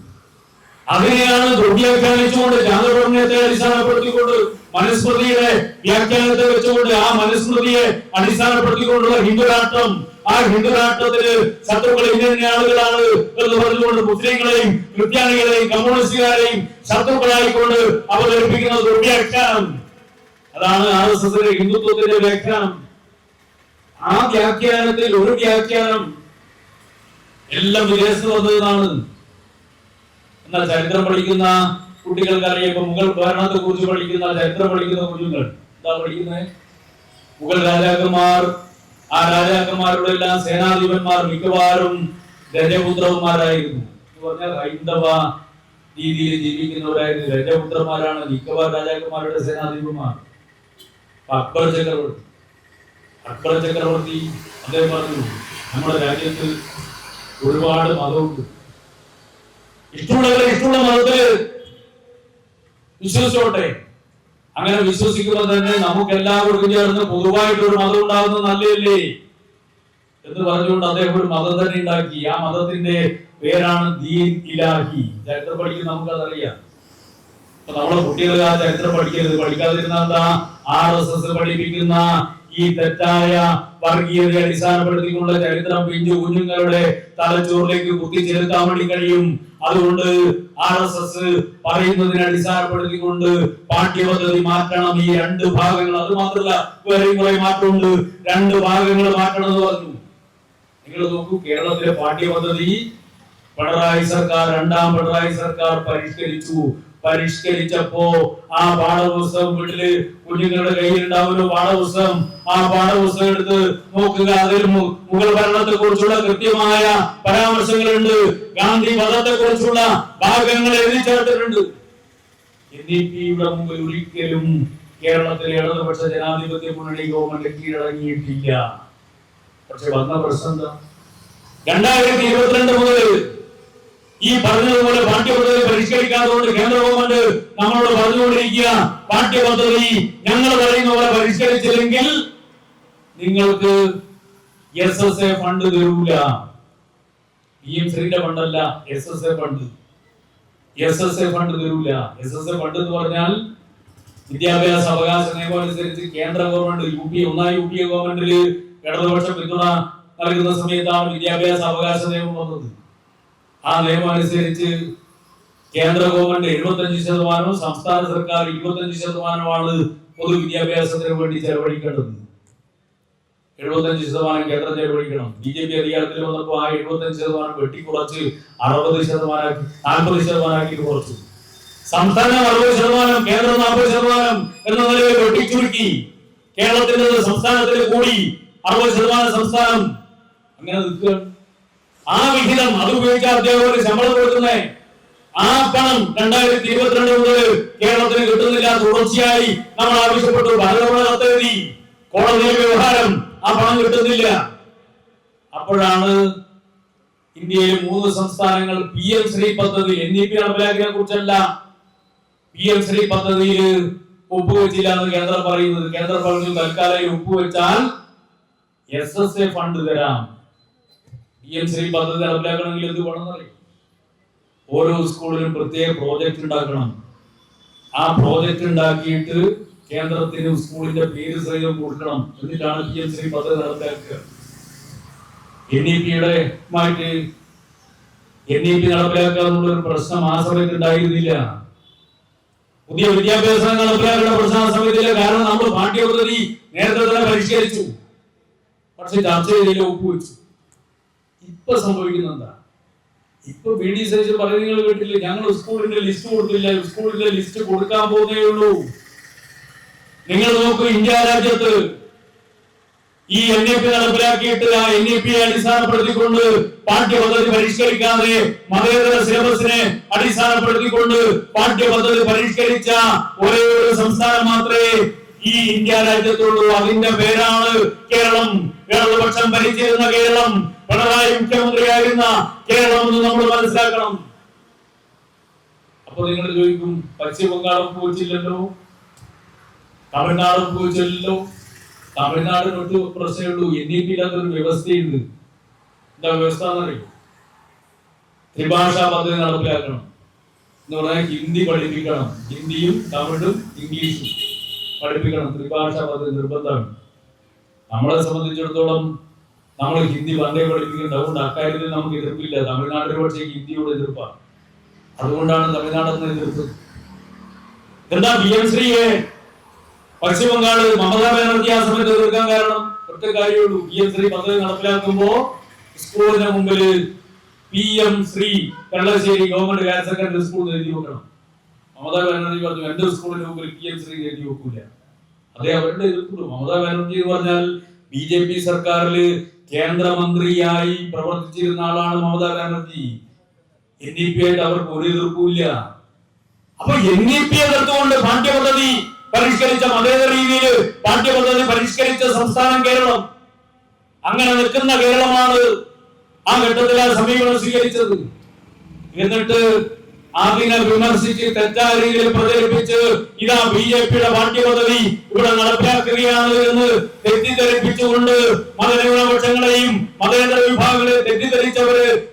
അതിനെയാണ് ദുർവ്യാഖ്യാനിച്ചുകൊണ്ട്, ചാന്ദ്രപ്രജ്ഞത്തെ അടിസ്ഥാനപ്പെടുത്തിക്കൊണ്ട്, മനുസ്മൃതിയുടെ വ്യാഖ്യാനത്തെ വെച്ചുകൊണ്ട്, ആ മനുസ്മൃതിയെ അടിസ്ഥാനപ്പെടുത്തിക്കൊണ്ടുള്ള ഹിന്ദുരാഷ്ട്രം ആ ഹിന്ദു രാഷ്ട്രത്തിന് ശത്രുക്കൾ ഇങ്ങനെ ആളുകളാണ് എന്ന് പറഞ്ഞുകൊണ്ട് മുസ്ലിങ്ങളെയും ക്രിസ്ത്യാനികളെയും കമ്മ്യൂണിസ്റ്റുകാരെയും ശത്രുക്കളായിക്കൊണ്ട് അവതരിപ്പിക്കുന്ന ദുർവ്യാഖ്യാനം. അതാണ് RSSന്റെ ഹിന്ദുത്വത്തിന്റെ വ്യാഖ്യാനം. ആ വ്യാഖ്യാനത്തിൽ ഒരു വ്യാഖ്യാനം എല്ലാം വിദേശത്ത് വന്നതാണ്. എന്നാൽ ചരിത്രം പഠിക്കുന്ന കുട്ടികൾക്ക് അറിയാം. ഇപ്പൊ മുഗൾ ഭരണത്തെ കുറിച്ച് പഠിക്കുന്ന ചരിത്രം പഠിക്കുന്ന കുഞ്ഞുങ്ങൾ എന്താ പഠിക്കുന്നത്? മുഗൾ രാജാക്കന്മാർ, ആ രാജാക്കന്മാരുടെ എല്ലാം സേനാധിപന്മാർ മിക്കവാറും രജപുത്രന്മാരായിരുന്നു. എന്ന് പറഞ്ഞാൽ ഹൈന്ദവ രീതിയിൽ ജീവിക്കുന്നവരായിരുന്നു. രജപുത്രന്മാരാണ് മിക്കവാറും രാജാക്കന്മാരുടെ സേനാധിപന്മാർ. അക്ബർ ചക്രവർത്തി അദ്ദേഹം പറഞ്ഞു, നമ്മുടെ രാജ്യത്ത് ഒരുപാട് മതമുണ്ട്, ഇഷ്ടമുള്ളവരെ ഇഷ്ടമുള്ള മതത്തില് വിശ്വസിച്ചോട്ടെ. അങ്ങനെ വിശ്വസിക്കുമ്പോൾ തന്നെ നമുക്ക് എല്ലാവർക്കും ചേർന്ന് പൊതുവായിട്ടൊരു മതം ഉണ്ടാകുന്നത് നല്ലതല്ലേ എന്ന് പറഞ്ഞുകൊണ്ട് അദ്ദേഹം ഒരു മതം തന്നെ ഉണ്ടാക്കി. ആ മതത്തിന്റെ പേരാണ് ദീൻ ഇലാഹി. ചരിത്രം പഠിക്കുന്ന നമുക്കതറിയാം. അപ്പൊ നമ്മളെ കുട്ടികൾ ആ ചരിത്രം പഠിക്കരുത്. പഠിക്കാതിരുന്ന എന്താ? RSS പഠിപ്പിക്കുന്ന ഈ തെറ്റായ വർഗീയതയെ അടിസ്ഥാനപ്പെടുത്തിക്കൊണ്ട ചരിത്രം പിഞ്ചു കുഞ്ഞുങ്ങളുടെ തലച്ചോറിലേക്ക് കുത്തിച്ചേർക്കാൻ വേണ്ടി കഴിയും. അതുകൊണ്ട് RSS പറയുന്നതിനെ അടിസ്ഥാനപ്പെടുത്തിക്കൊണ്ട് പാഠ്യപദ്ധതി മാറ്റണം. ഈ 2 ഭാഗങ്ങൾ, അത് മാത്രമല്ല വേറെയും കുറെ മാറ്റമുണ്ട്. 2 ഭാഗങ്ങൾ മാറ്റണം എന്ന് പറഞ്ഞു. നിങ്ങൾ നോക്കൂ, കേരളത്തിലെ പാഠ്യപദ്ധതി പിണറായി സർക്കാർ, 2ാം പിണറായി സർക്കാർ പരിഷ്കരിച്ചപ്പോ ആ പാഠപുസ്തകം വീട്ടില് കുഞ്ഞുങ്ങളുടെ കയ്യിൽ ഉണ്ടാവുന്ന പാഠപുസ്തകം, ആ പാഠപുസ്തകം എടുത്ത് നോക്കുക. അതിൽ മുഗൾ ഭരണത്തെ കുറിച്ചുള്ള കൃത്യമായ പരാമർശങ്ങളുണ്ട്. ഗാന്ധി മതത്തെ കുറിച്ചുള്ള ഭാഗങ്ങൾ എഴുതി ചേർത്തിട്ടുണ്ട്. NEP-യുടെ മുമ്പിൽ ഒരിക്കലും കേരളത്തിലെ ഇടതുപക്ഷ ജനാധിപത്യ മുന്നണി ഗവൺമെന്റ് കീഴടങ്ങിയിട്ടില്ല. പക്ഷെ വന്ന പ്രശ്നം എന്താ? 2022 മുതൽ ഈ പറഞ്ഞതുപോലെ പാഠ്യപദ്ധതി പരിഷ്കരിക്കാത്തതുകൊണ്ട് കേന്ദ്ര ഗവൺമെന്റ് നമ്മളോട് പറഞ്ഞുകൊണ്ടിരിക്കുക, പാഠ്യപദ്ധതി ഞങ്ങൾ പറയുന്ന പോലെ പരിഷ്കരിച്ചില്ലെങ്കിൽ നിങ്ങൾക്ക് SSA ഫണ്ട് തരൂല. PMCയുടെ ഫണ്ടല്ല, SSA ഫണ്ട്. SSA ഫണ്ട് തരൂല. SSA ഫണ്ട് എന്ന് പറഞ്ഞാൽ വിദ്യാഭ്യാസ അവകാശ നിയമം അനുസരിച്ച് കേന്ദ്ര ഗവൺമെന്റ് UPA ഗവൺമെന്റില് ഇടതുപക്ഷ പിന്തുണ നൽകുന്ന സമയത്താണ് വിദ്യാഭ്യാസ അവകാശ നിയമം വന്നത്. ആ നിയമം അനുസരിച്ച് കേന്ദ്ര ഗവൺമെന്റ് 75%, സംസ്ഥാന സർക്കാർ 25%മാണ് പൊതുവിദ്യാഭ്യാസത്തിന് വേണ്ടി ചെലവഴിക്കേണ്ടത്. 75% കേന്ദ്രം ചെലവഴിക്കണം. BJP അധികാരത്തിൽ വന്നപ്പോൾ ആ 75% വെട്ടിക്കുറച്ച് 60%, 40% കുറച്ചു. സംസ്ഥാനം 60%, കേന്ദ്രം 40% എന്ന നിലയിൽ വെട്ടിച്ചുരുക്കി. കേരളത്തിന്റെ സംസ്ഥാനത്തിൽ കൂടി 60% സംസ്ഥാനം അങ്ങനെ നിൽക്കുക. ആ വിഹിതം അത് ഉപയോഗിച്ച അധ്യാപകർക്ക് ശമ്പളം കൊടുക്കുന്നേ ആ പണം 2022 മുതൽ കേരളത്തിന് കിട്ടുന്നില്ല. തുടർച്ചയായി നമ്മൾ ആവശ്യപ്പെട്ടു, ഭരണകൂട കത്തെഴുതി, കോടതിയിൽ വ്യവഹാരം, ആ പണം കിട്ടുന്നില്ല. അപ്പോഴാണ് ഇന്ത്യയിലെ 3 സംസ്ഥാനങ്ങൾ PM ശ്രീ പദ്ധതി, NEP നടപ്പിലാക്കിയതിനെ കുറിച്ചല്ല, PM ശ്രീ പദ്ധതിയിൽ ഒപ്പുവെച്ചില്ല എന്ന് കേന്ദ്രം പറയുന്നത്. കേന്ദ്രം പറഞ്ഞു, തൽക്കാലം ഒപ്പുവെച്ചാൽ SSA ഫണ്ട് തരാം. PM ശ്രീ പദ്ധതി നടപ്പിലാക്കണമെങ്കിൽ എന്ത് വേണമെന്നറിയും? ഓരോ സ്കൂളിലും പ്രത്യേക പ്രോജക്റ്റ് ഉണ്ടാക്കണം. ആ പ്രോജക്റ്റ് ഉണ്ടാക്കിയിട്ട് കേന്ദ്രത്തിന് സ്കൂളിന്റെ പേര് സഹിതം കൊടുക്കണം. എന്നിട്ടാണ് PM ശ്രീ പദ്ധതി നടപ്പിലാക്കുക. NEP നടപ്പിലാക്കുക എന്നുള്ള ഒരു പ്രശ്നം ആ സമയത്ത് ഉണ്ടായിരുന്നില്ല. പുതിയ വിദ്യാഭ്യാസം നടപ്പിലാക്കേണ്ട പ്രശ്നം ആ സമയത്തില്ല. കാരണം നമ്മൾ പാഠ്യപദ്ധതി നേരത്തെ തന്നെ പരിഷ്കരിച്ചു, പക്ഷെ ചർച്ച ചെയ്തില്ല, ഒപ്പുവെച്ചു. ഇപ്പൊ സംഭവിക്കുന്ന എന്താ? ഇപ്പൊ BD സതീശൻ പറയുന്നത് കേട്ടില്ലേ? ഞങ്ങൾ സ്കൂളിന്റെ ലിസ്റ്റ് കൊടുത്തില്ല, സ്കൂളിന്റെ ലിസ്റ്റ് കൊടുക്കാൻ പോകുന്നേ ഉള്ളൂ. നിങ്ങൾ നോക്കൂ, ഇന്ത്യ രാജ്യത്ത് ഈ NEP നടപ്പിലാക്കിയിട്ട് ആ NEP അടിസ്ഥാനപ്പെടുത്തിക്കൊണ്ട് പാഠ്യപദ്ധതി പരിഷ്കരിക്കാതെ മതേതര സിലബസിനെ അടിസ്ഥാനപ്പെടുത്തിക്കൊണ്ട് പാഠ്യപദ്ധതി പരിഷ്കരിച്ച ഒരേ ഒരു സംസ്ഥാനം മാത്രമേ ഈ ഇന്ത്യ രാജ്യത്തുള്ളൂ. അതിന്റെ പേരാണ് കേരളം. ഇടതുപക്ഷം ഭരിച്ചിരുന്ന കേരളം, പിണറായി മുഖ്യമന്ത്രിയായിരുന്ന കേരളം എന്ന് നമ്മൾ മനസ്സിലാക്കണം. അപ്പൊ നിങ്ങൾ ചോദിക്കും, പശ്ചിമ ബംഗാൾ ഒപ്പുവെച്ചില്ലല്ലോ, തമിഴ്നാട് ഒപ്പുവെച്ചില്ലല്ലോ. തമിഴ്നാടിന് ഒറ്റ പ്രശ്നമേ ഉള്ളൂ, NEP-യിലൊരു വ്യവസ്ഥയുണ്ട്. എന്താ വ്യവസ്ഥ എന്നറിയും? ത്രിഭാഷാ പദ്ധതി നടപ്പിലാക്കണം എന്ന് പറഞ്ഞാൽ ഹിന്ദി പഠിപ്പിക്കണം. ഹിന്ദിയും തമിഴും ഇംഗ്ലീഷും പഠിപ്പിക്കണം. ത്രിഭാഷാ പദ്ധതി നിർബന്ധമാണ്. നമ്മളെ സംബന്ധിച്ചിടത്തോളം നമ്മൾ ഹിന്ദി പണ്ടേ പഠിപ്പിക്കുന്നത്. അതുകൊണ്ട് അക്കാര്യത്തിൽ നമുക്ക് എതിർപ്പില്ല. തമിഴ്നാട്ടിൽ പക്ഷേ ഹിന്ദിയോട് എതിർപ്പാണ്. അതുകൊണ്ടാണ് തമിഴ്നാടെന്ന് എതിർത്തത്. എന്താ BM ശ്രീയെ പശ്ചിമ ബംഗാള് മമതാ ബാനർജി ആ സമയത്ത് എതിർക്കാൻ കാരണം ഒറ്റ കാര്യമുള്ളൂ. BM ശ്രീ പദ്ധതി നടപ്പിലാക്കുമ്പോ സ്കൂളിന് മുമ്പില് PM Shri Kallassery government higher secondary school എഴുതി വെക്കണം. മമതാ ബാനർജി പറഞ്ഞു എന്റെ സ്കൂളിന് മുമ്പിൽ PM ശ്രീ എഴുതി വെക്കൂല. അതേ അവരുടെ എതിർക്കുള്ളൂ. മമതാ ബാനർജി എന്ന് പറഞ്ഞാൽ BJP സർക്കാരില് കേന്ദ്രമന്ത്രിയായി പ്രവർത്തിച്ചിരുന്ന ആളാണ് മമതാ ബാനർജി. NEP ആയിട്ട് അവർക്ക് ഒരു എതിർപ്പില്ല. അപ്പൊ NEP എതിർത്തുകൊണ്ട് പാഠ്യപദ്ധതി പരിഷ്കരിച്ച മതേതര രീതിയിൽ പാഠ്യപദ്ധതി പരിഷ്കരിച്ച സംസ്ഥാനം കേരളം. അങ്ങനെ നിൽക്കുന്ന കേരളമാണ് ആ ഘട്ടത്തിൽ ആ സമീപനം സ്വീകരിച്ചത്. എന്നിട്ട് അതിനെ വിമർശിച്ച് തെറ്റായ രീതിയിൽ പ്രചരിപ്പിച്ച് ഇതാ BJPയുടെ പാഠ്യപദ്ധതി ഇവിടെ നടപ്പിലാക്കുകയാണ് എന്ന് തെറ്റിദ്ധരിപ്പിച്ചുകൊണ്ട് മതന്യൂനപക്ഷങ്ങളെയും മതേതര വിഭാഗങ്ങളെ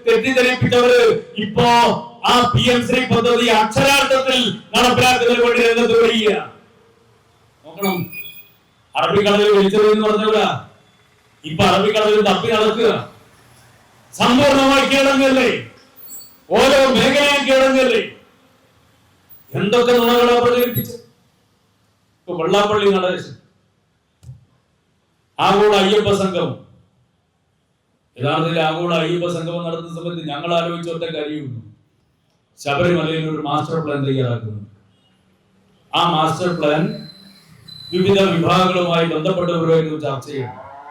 തെറ്റിദ്ധരിപ്പിച്ചവര് ഇപ്പോ ആ PM ശ്രീ പദ്ധതി അക്ഷരാർത്ഥത്തിൽ നടപ്പിലാക്കുന്നതിന് വേണ്ടി രംഗത്ത് വരിക. നോക്കണം, അറബിക്കടലിൽ വലിച്ചെറിയെന്ന് പറഞ്ഞവരാ ഇപ്പൊ അറബിക്കടലിൽ തപ്പി നടക്കുക. സമ്പൂർണമായി കീഴടങ്ങല്ലേ, ഓരോ മേഖലയും കീഴടങ്ങല്ലേ. എന്തൊക്കെ നുണകളാ പ്രചരിപ്പിച്ചത്. ഇപ്പൊ വെള്ളാപ്പള്ളി നടേശൻ ആഗോള അയ്യപ്പ സംഗമം, യഥാർത്ഥത്തിൽ ആഗോള അയ്യപ്പ സംഗമം നടത്തുന്ന സമയത്ത് ഞങ്ങൾ ആലോചിച്ച ഒറ്റ കാര്യമുള്ളൂ. ശബരിമലയിൽ ഒരു മാസ്റ്റർ പ്ലാൻ തയ്യാറാക്കുന്നു. ആ മാസ്റ്റർ പ്ലാൻ വിവിധ വിഭാഗങ്ങളുമായി ബന്ധപ്പെട്ടവരുമായിട്ട് ചർച്ച ചെയ്യണം.